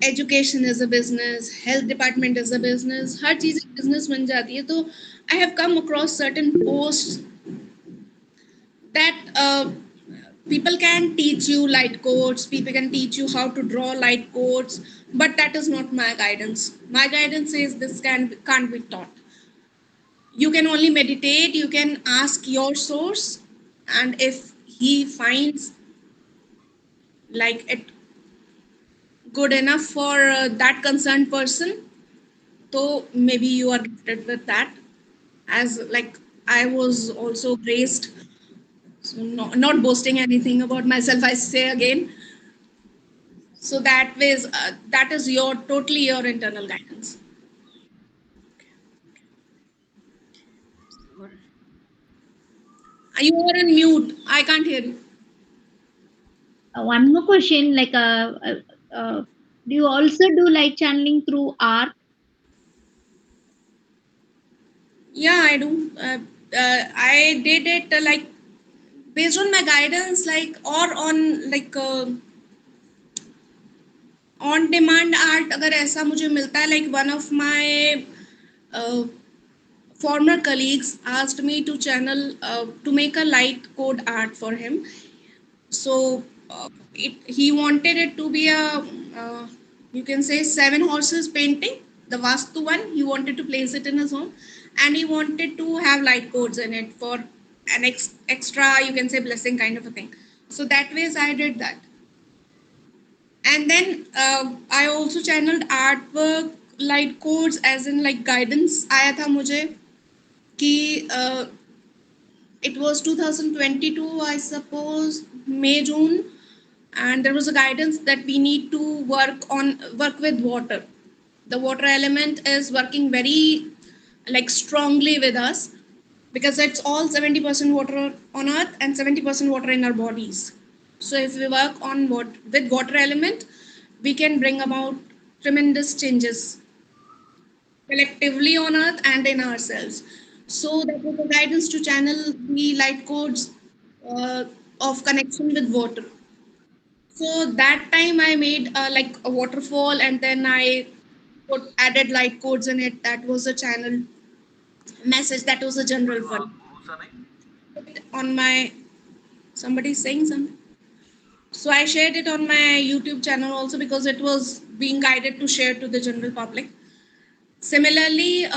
Education is a business, health department is a business, हर चीज़ एक business बन जाती है. तो I have come across certain posts that people can teach you light codes, people can teach you how to draw light codes, but that is not my guidance. My guidance says this can't be taught. You can only meditate, you can ask your source, and if he finds like it good enough for that concerned person, so maybe you are gifted with that. As like I was also graced, so not boasting anything about myself, I say again. So that is your totally your internal guidance. You are on mute. I can't hear you. One more question, like, do you also do light channeling through art? Yeah, I do. I did it like based on my guidance, like or on like on demand art. अगर ऐसा मुझे मिलता है, like one of my former colleagues asked me to channel to make a light code art for him. So he wanted it to be a you can say 7 horses painting, the Vastu one. He wanted to place it in his home, and he wanted to have light codes in it for an extra, you can say, blessing kind of a thing. So that ways I did that. And then I also channeled artwork light codes, as in like guidance आया था मुझे कि it was 2022, I suppose, May, June, and there was a guidance that we need to work with water. The water element is working very like strongly with us, because it's all 70% water on earth and 70% water in our bodies. So if we work on with water element, we can bring about tremendous changes collectively on earth and in ourselves. So that was the guidance to channel the light codes uh, of connection with water. So that time I made like a waterfall, and then I added light codes in it. That was a channel message. That was a general one. On my somebody saying something. So I shared it on my YouTube channel also, because it was being guided to share to the general public. Similarly,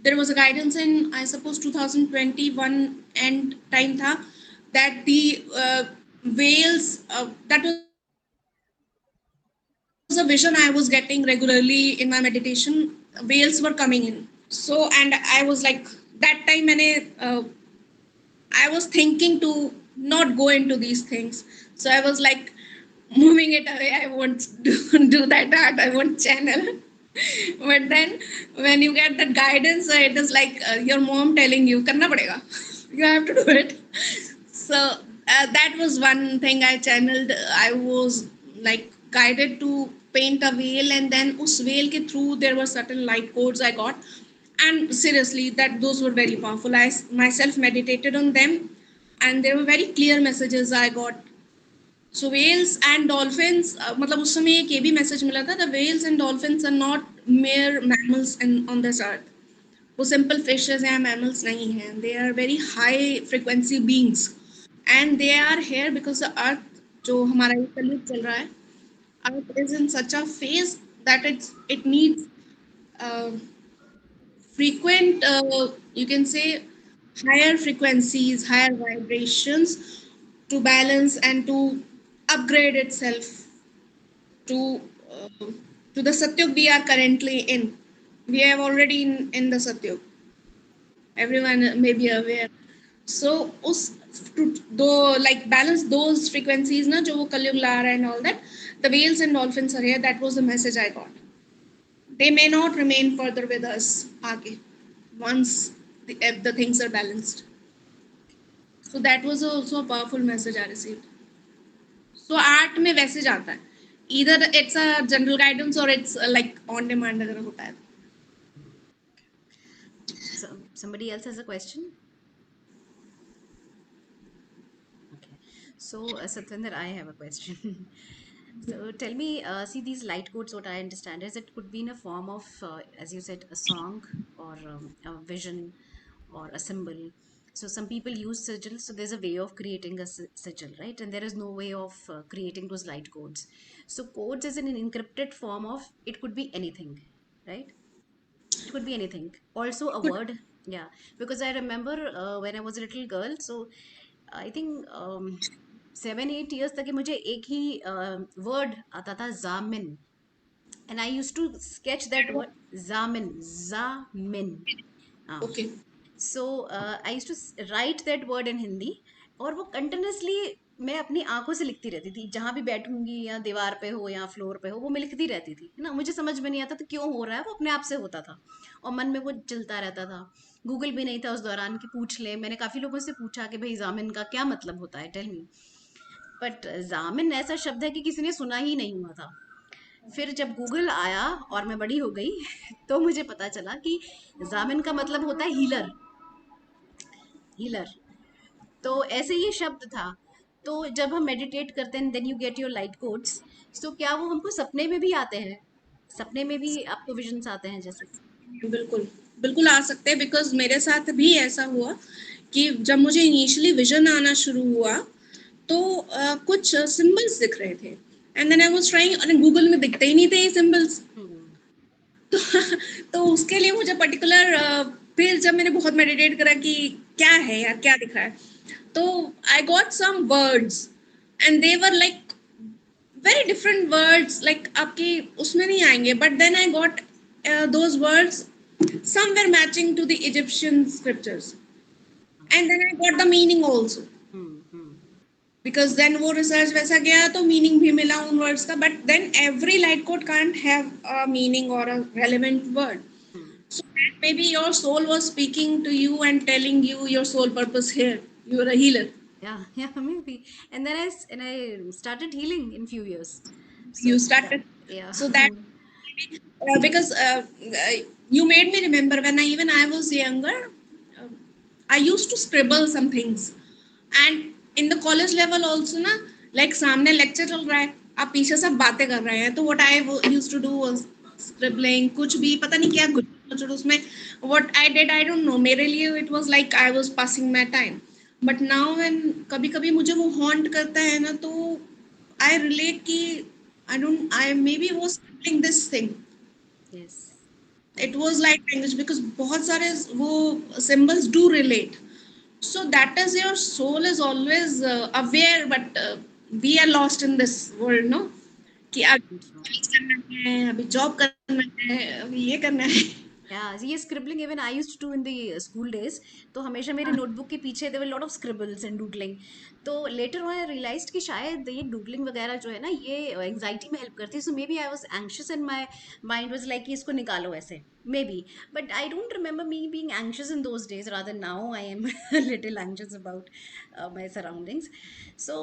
there was a guidance in, I suppose, 2021 end time tha, that the whales, that was a vision I was getting regularly in my meditation. Whales were coming in. So, and I was like, that time I was thinking to not go into these things. So I was like, moving it away. I won't do that art. I won't channel. But then when you get that guidance, it is like your mom telling you, karna padega. You have to do it. So that was one thing I channeled. I was like guided to paint a whale, and then us whale ke through there were certain light codes I got. And seriously, that those were very powerful. I myself meditated on them, and there were very clear messages I got. So whales and dolphins, मतलब उस समय एक ये भी message मिला था, the whales and dolphins are not mere mammals on this earth. वो simple fishes या mammals नहीं हैं. They are very high frequency beings, and they are here because the earth जो हमारा ये कलयुग चल रहा है, earth is in such a phase that it needs frequent, you can say, higher frequencies, higher vibrations to balance and to upgrade itself to uh, to the Satyug we are currently in. We are already in the Satyug. Everyone may be aware. So to like balance those frequencies na jo wo Kalyug la raha hai and all that, the whales and dolphins are here. That was the message I got. They may not remain further with us aage, once the things are balanced. So that was also a powerful message I received. So art में वैसे जाता है. either it's a general guidance or it's like on demand अगर होता है. So somebody else has a question? Okay. So Satvinder, I have a question. So tell me, see these light codes, what I understand is it could be in a form of, as you said, a song or a vision or a symbol. So some people use sigils, so there's a way of creating a sigil, right? And there is no way of creating those light codes. So codes is in an encrypted form of, it could be anything, right? It could be anything. Also a word, yeah. Because I remember when I was a little girl, so I think 7-8 years तक मुझे एक ही word आता था जामिन, and I used to sketch that word जामिन. Okay. So I used to write that word in Hindi, और वो continuously मैं अपनी आंखों से लिखती रहती थी, जहां भी बैठूंगी या दीवार पे हो या फ्लोर पे हो, वो मैं लिखती रहती थी, है ना. मुझे समझ में नहीं आता था क्यों हो रहा है, वो अपने आप से होता था और मन में वो चलता रहता था. गूगल भी नहीं था उस दौरान कि पूछ ले. मैंने काफी लोगों से पूछा कि भाई जामिन का क्या मतलब होता है, टेल मी. बट जामिन ऐसा शब्द है कि किसी ने सुना ही नहीं हुआ था. फिर जब गूगल आया और मैं बड़ी हो गई तो मुझे पता चला कि जामिन का मतलब होता है हीलर. हीलर. तो ऐसे ये शब्द था. तो जब हम मेडिटेट करते हैं, then you get your light codes. तो क्या वो हमको सपने में भी आते हैं? सपने में भी आपको विजन्स आते हैं जैसे? बिल्कुल बिल्कुल आ सकते हैं, बिकॉज मेरे साथ भी ऐसा हुआ कि जब मुझे इनिशियली विजन आना शुरू हुआ तो कुछ सिंबल्स दिख रहे थे, and then I was trying, और गूगल में दिखते ही नहीं थे ये सिंबल्स. तो उसके लिए मुझे पर्टिकुलर फिर जब मैंने बहुत मेडिटेट करा कि क्या है यार, क्या दिख रहा है, तो I got some words and they were like very different words, like आपकी उसमें नहीं आएंगे, but then I got those words somewhere matching to the Egyptian scriptures, and then I got the meaning also, because then वो research वैसा गया तो meaning भी मिला उन words का, but then every light code can't have a meaning or a relevant word. So that maybe your soul was speaking to you and telling you your sole purpose here. You are a healer. Yeah, maybe. And then I started healing in few years. You started. Yeah. So that because you made me remember when I was younger, I used to scribble some things, and in the college level also ना, like सामने lecture चल रहा है, आप पीछे सब बातें कर रहे हैं, तो what I used to do was scribbling, कुछ भी पता नहीं क्या कुछ उसमें what I did I don't know, मेरे लिए it was like I was passing my time. But now when कभी-कभी मुझे वो haunt करता है ना, तो I relate कि I maybe was scribbling this thing. Yes. It was like language, because बहुत सारे वो symbols do relate. So that is your soul is always aware, but we are lost in this world, no? कि अभी करना है, अभी job करना है, अभी ये करना है. Yeah, ये scribbling even I used to do in the school days. तो हमेशा मेरे notebook के पीछे there were a lot of scribbles and doodling. तो later on I realized कि शायद ये doodling वगैरह जो है ना, ये anxiety में help करती है. So maybe I was anxious and my mind was like कि इसको निकालो ऐसे. Maybe. But I don't remember me being anxious in those days. Rather now I am a little anxious about my surroundings. So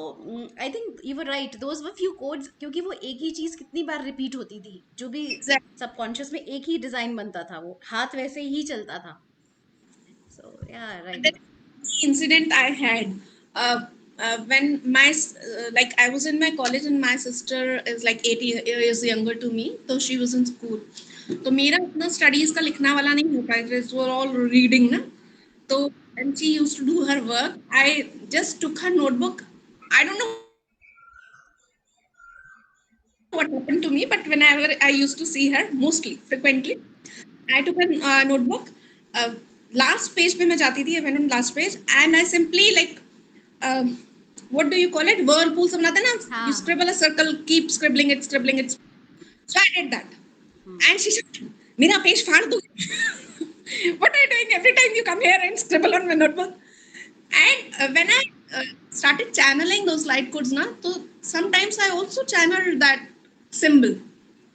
I think you were right. Those were few codes, क्योंकि वो एक ही चीज कितनी बार repeat होती थी. जो भी subconscious में एक ही डिजाइन बनता था, वो हाथ वैसे ही चलता था. So yeah, right. That incident I had when my like I was in my college and my sister is like 8 years younger to me, so she was in school. तो मेरा उतना स्टडीज का लिखना वाला नहीं होता, इट वाज ऑल रीडिंग ना. तो when she used to do her work, I just took her notebook. I don't know what happened to me, but whenever I used to see her, mostly frequently, I took a notebook. Last page पे मैं जाती थी, I went on last page, and I simply like what do you call it, whirlpool सब बनाते हैं ना, you scribble a circle, keep scribbling it. So I did that, and she said, मेरा page फाड़ दो. What are you doing every time you come here and scribble on my notebook? And when I started channeling those light codes na, so sometimes I also channeled that symbol.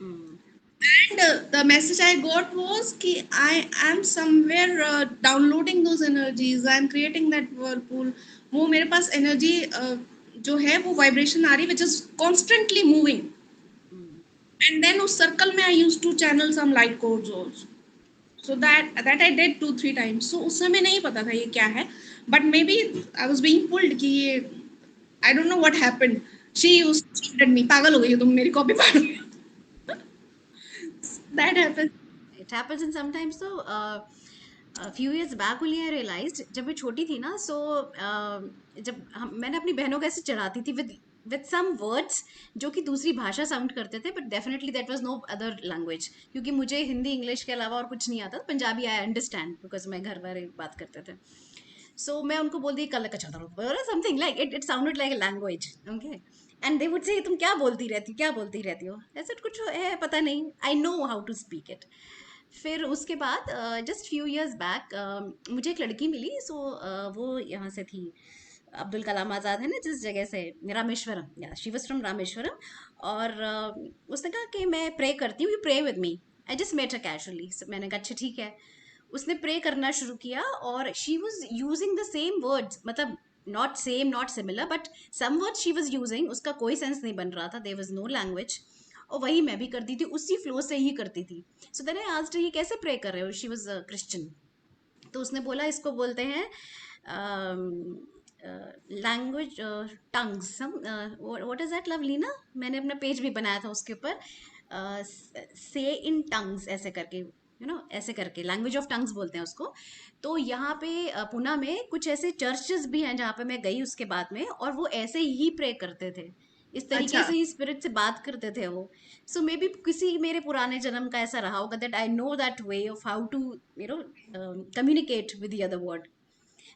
And the message I got was कि I am somewhere downloading those energies. I am creating that whirlpool. वो मेरे पास energy जो है वो vibration आ रही, which is constantly moving. And then उस circle में I used to channel some light codes also. So that I did 2-3 times. So उस समय नहीं पता था ये क्या है. But maybe I was being pulled कि ये I don't know what happened. She used to shout at me, पागल हो गई हो तुम, मेरी कॉपी पढ़ रही हो. That happens. It happens, and sometimes so a few years back only I realized, जब मैं छोटी थी ना, so जब मैंने अपनी बहनों को ऐसे चढ़ाती थी with some words जो कि दूसरी भाषा साउंड करते थे, but definitely that was no other language, क्योंकि मुझे हिंदी इंग्लिश के अलावा और कुछ नहीं आता. पंजाबी I understand because मैं घर वाले बात करते थे. So मैं उनको बोल दी कल का चलता रहो, something like it sounded like a language. Okay, and they would say तुम क्या बोलती रहती हो. ऐसा कुछ है पता नहीं. I know how to speak it. फिर उसके बाद जस्ट फ्यू इयर्स बैक मुझे एक लड़की मिली. सो वो यहाँ से थी, अब्दुल कलाम आज़ाद है ना जिस जगह से, रामेश्वरम. या शी वाज फ्रॉम रामेश्वरम. और उसने कहा कि मैं प्रे करती हूँ, you pray with me. I just met her casually. मैंने कहा अच्छा ठीक है. उसने प्रे करना शुरू किया और she was using the same words, मतलब not same not similar but some words she was using. उसका कोई सेंस नहीं बन रहा था, देयर वाज नो लैंग्वेज. और वही मैं भी करती थी, उसी फ्लो से ही करती थी. सो देन आई आस्क्ड ये कैसे प्रे कर रहे हो. She was Christian. तो उसने बोला इसको बोलते हैं language tongues. What is that Lovlina? मैंने अपना पेज भी बनाया था उसके ऊपर. से इन टंग्स ऐसे करके, यू नो, ऐसे करके लैंग्वेज ऑफ टंग्स बोलते हैं उसको. तो यहाँ पे पुणे में कुछ ऐसे चर्चेस भी हैं जहाँ पे मैं गई उसके बाद में, और वो ऐसे ही प्रे करते थे, इस तरीके से ही स्पिरिट से बात करते थे वो. सो मे बी किसी मेरे पुराने जन्म का ऐसा रहा होगा that I know that way of how to you know communicate with the other word.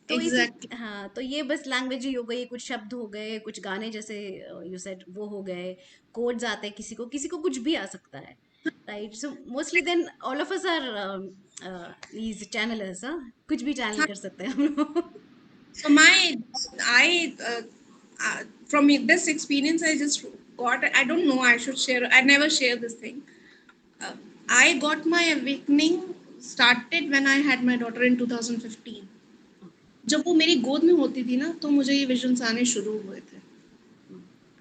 तो इसी, Exactly. हाँ, तो ये बस लैंग्वेज ही हो गई, कुछ शब्द हो गए, कुछ गाने जैसे यू सेड वो हो गए, कोड्स आते हैं, किसी को कुछ भी आ सकता है, right. So mostly then all of us are these channelers, हाँ, कुछ भी चैनल कर सकते हैं हम लोग. So from this experience, I just got. I don't know. I should share. I never share this thing. I got my awakening started when I had my daughter in 2015. जब वो मेरी गोद में होती थी ना, तो मुझे ये विजन्स आने शुरू हुए थे.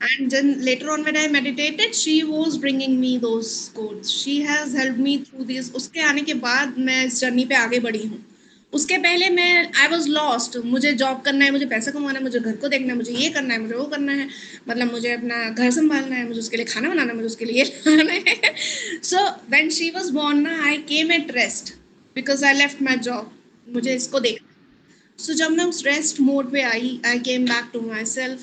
And then later on when I meditated, she was bringing me those codes. She has helped me through this. उसके आने के बाद मैं इस जर्नी पे आगे बढ़ी हूँ. उसके पहले मैं I was lost. मुझे जॉब करना है, मुझे पैसा कमाना है, मुझे घर को देखना है, मुझे ये करना है, मुझे वो करना है, मतलब मुझे अपना घर संभालना है, मुझे उसके लिए खाना बनाना है, मुझे उसके लिए लाना है. So when she was born ना, I came at rest because I left my job. मुझे इसको देखना. So जब मैं उस रेस्ट मोड पे आई, I came back to myself.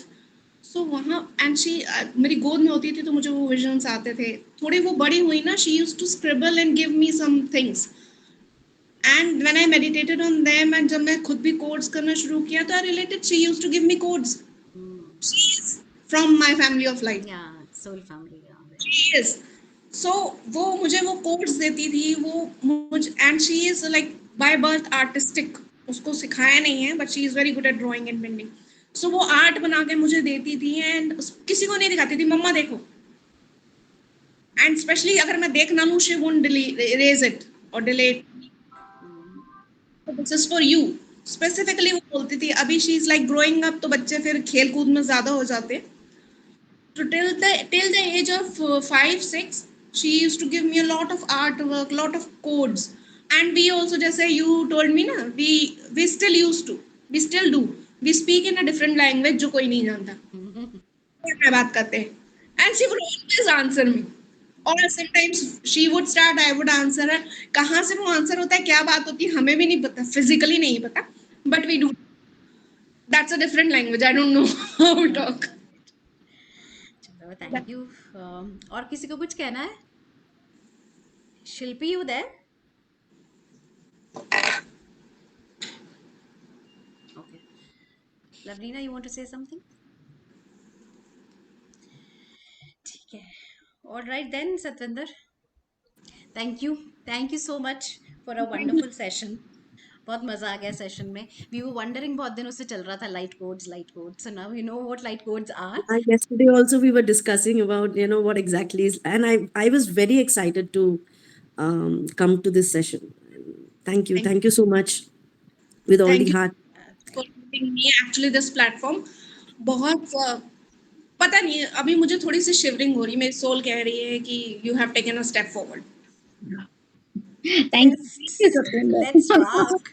So वहाँ and she मेरी गोद में होती थी तो मुझे वो विजन्स आते थे. थोड़ी वो बड़ी हुई ना, she used to scribble and give me some things. And when I meditated on them and जब मैं खुद भी codes करना शुरू किया तो I related, she used to give me codes. She is from my family of light. Yeah, soul family. Yeah. She is. So वो मुझे वो codes देती थी, वो मुझे, and she is like by birth artistic. उसको सिखाया नहीं है, but she is very good at drawing and painting. So वो आर्ट बना के मुझे देती थी and किसी को नहीं दिखाती थी. मम्मा देखो. And especially अगर मैं देख ना लूँ, she won't erase it or delete. This is for you. Specifically वो बोलती थी. अभी she is like growing up, तो बच्चे फिर खेल कूद में ज़्यादा हो जाते. So till the age of 5-6, she used to give me a lot of artwork, lot of codes. And we also, जैसे you told me ना, we still used to, we still do. We speak in a different language जो कोई नहीं जानता. मैं बात करते हैं. And she would always answer me. Or sometimes she would start, I would answer her. कहाँ से वो आंसर होता है, क्या बात होती है, हमें भी नहीं पता, physically नहीं पता, but we do. That's a different language. I don't know how we talk. चलो, thank you. और किसी को कुछ कहना है? शिल्पी, you there? Okay. Lavlina, you want to say something? ठीक है. All right then, Satvinder. Thank you so much for a wonderful session. बहुत मजा आ गया सेशन में. We were wondering, बहुत दिनों से चल रहा था light codes. So now we know what light codes are. Yesterday also we were discussing about what exactly is, and I was very excited to come to this session. Thank you so much with all Thank the you heart. for giving me actually this platform. बहुत पता नहीं, अभी मुझे थोड़ी सी shivering हो रही, मेरी soul कह रही है कि you have taken a step forward. Thank you, Satwinder. Let's rock.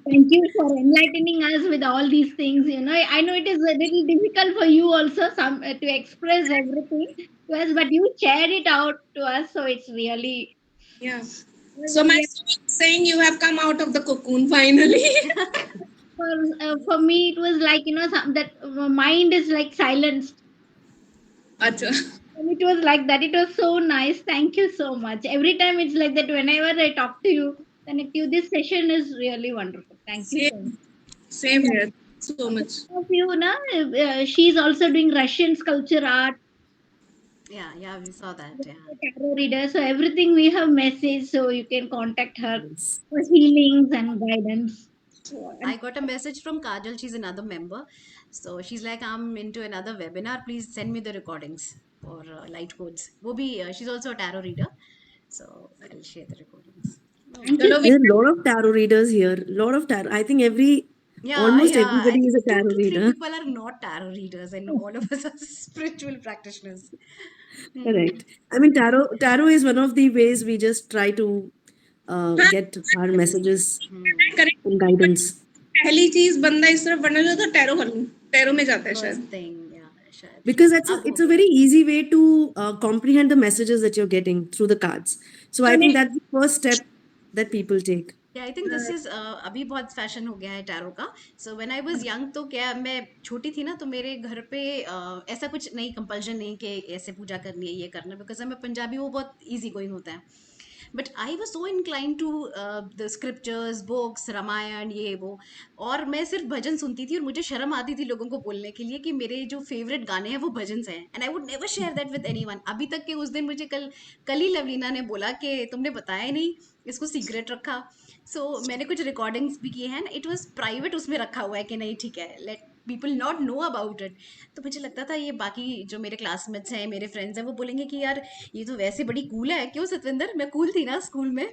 Thank you for enlightening us with all these things. I know it is a little difficult for you also to express everything to us, but you shared it out to us, so it's really. Yeah. So my soul is saying you have come out of the cocoon finally. For me, it was like that mind is like silenced. Acha. And it was like that. It was so nice. Thank you so much. Every time it's like that. Whenever I talk to you, connect you. This session is really wonderful. Thank you so much. Same here. So much. Of you, she's also doing Russian sculpture art. Yeah, we saw that. Yeah. Tarot reader. So everything we have message, so you can contact her Yes. for healings and guidance. I got a message from Kajal. She's another member. So she's like, I'm into another webinar. Please send me the recordings for light codes. She's also a tarot reader. So I'll share the recordings. Thank Chalo, you. There are a lot of tarot readers here. Lot of tarot. I think almost Yeah. everybody is a Two tarot to three reader. people are not tarot readers, and all of us are spiritual practitioners. Correct. I mean, tarot is one of the ways we just try to हाँ, get our messages correct. and guidance. पहली चीज बंदा इस तरफ बनना चाहता है, tarot कर लूं, टैरो में जाता है First शायद. thing, yeah, शायद. Because अब हो it's a गया. very easy way to comprehend the messages that you're getting through the cards. So I think that's the first step that people take. Yeah, I think this is अभी बहुत fashion हो गया है tarot का. So when I was young, तो क्या मैं छोटी थी ना, तो मेरे घर पे ऐसा कुछ नहीं, कंपल्शन नहीं कि ऐसे पूजा करनी है, ये करना, बिकॉज मैं पंजाबी, वो बहुत इजी गोइंग होता है. But I was so incline to the scriptures, books, Ramayan, ये वो. और मैं सिर्फ भजन सुनती थी, और मुझे शर्म आती थी लोगों को बोलने के लिए कि मेरे जो फेवरेट गाने हैं वो भजन हैं, and I would never share that with anyone. अभी तक के उस दिन मुझे कल ही लवलीना ने बोला कि तुमने बताया नहीं, इसको सीक्रेट रखा. मैंने कुछ रिकॉर्डिंग्स भी किए हैं, इट वॉज प्राइवेट, उसमें रखा हुआ है कि नहीं ठीक है, let people not know about it. तो मुझे लगता था ये बाकी जो मेरे क्लासमेट्स हैं, मेरे फ्रेंड्स हैं, वो बोलेंगे कि यार ये तो वैसे बड़ी कूल है. क्यों सतविंदर, मैं कूल थी ना स्कूल में.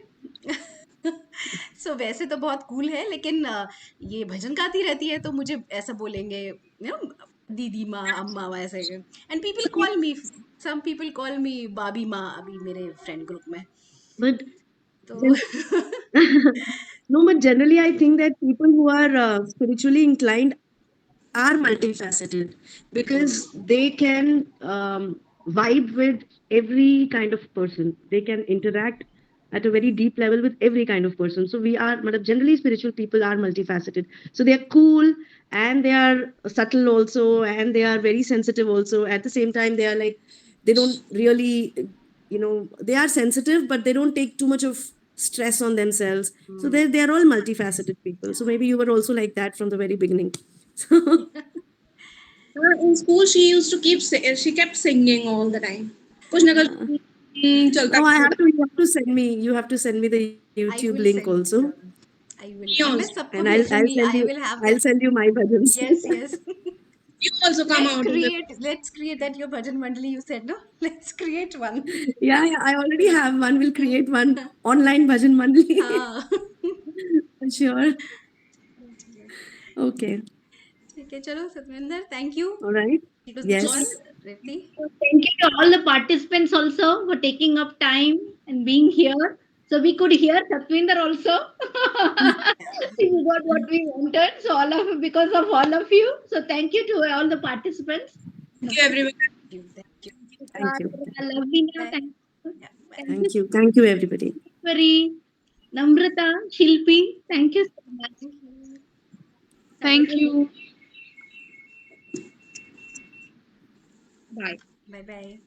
वैसे तो बहुत कूल है, लेकिन ये भजन गाती रहती है, तो मुझे ऐसा बोलेंगे, दीदी माँ, अम्मा, ऐसे. And people call me, some people call me Babi माँ अभी मेरे फ्रेंड ग्रुप में. But तो no, but generally I think that people who are spiritually inclined are multifaceted because they can vibe with every kind of person. They can interact at a very deep level with every kind of person. So generally spiritual people are multifaceted. So they are cool and they are subtle also, and they are very sensitive also. At the same time, they are like, they don't really, they are sensitive, but they don't take too much of stress on themselves. So they're all multifaceted people. So maybe you were also like that from the very beginning. In school she kept singing all the time. कुछ ना कुछ चलता. Oh, you have to send me the YouTube link also. I will. Me अब मैं also. सबको And I'll भेजूंगी. send I you will have I'll that. send you my bhajans. Yes. You also come out of it. Let's create that, your bhajan mandali you said, no? Let's create one. Yeah, I already have one. We'll create one online bhajan mandali. हाँ. For sure. Okay. ठीक है, चलो Satwinder, thank you. All right. It was Yes. fun, Ritti. Thank you to all the participants also for taking up time and being here. So we could hear Satwinder also. We got what we wanted. So because of all of you. So thank you to all the participants. Thank you everyone. Thank you. Thank you. Lavina, Bye. thank you. Yeah, bye. Thank you. Thank you, everybody. Very Namrata, Shilpi, thank you so much. Thank you. Bye. Bye.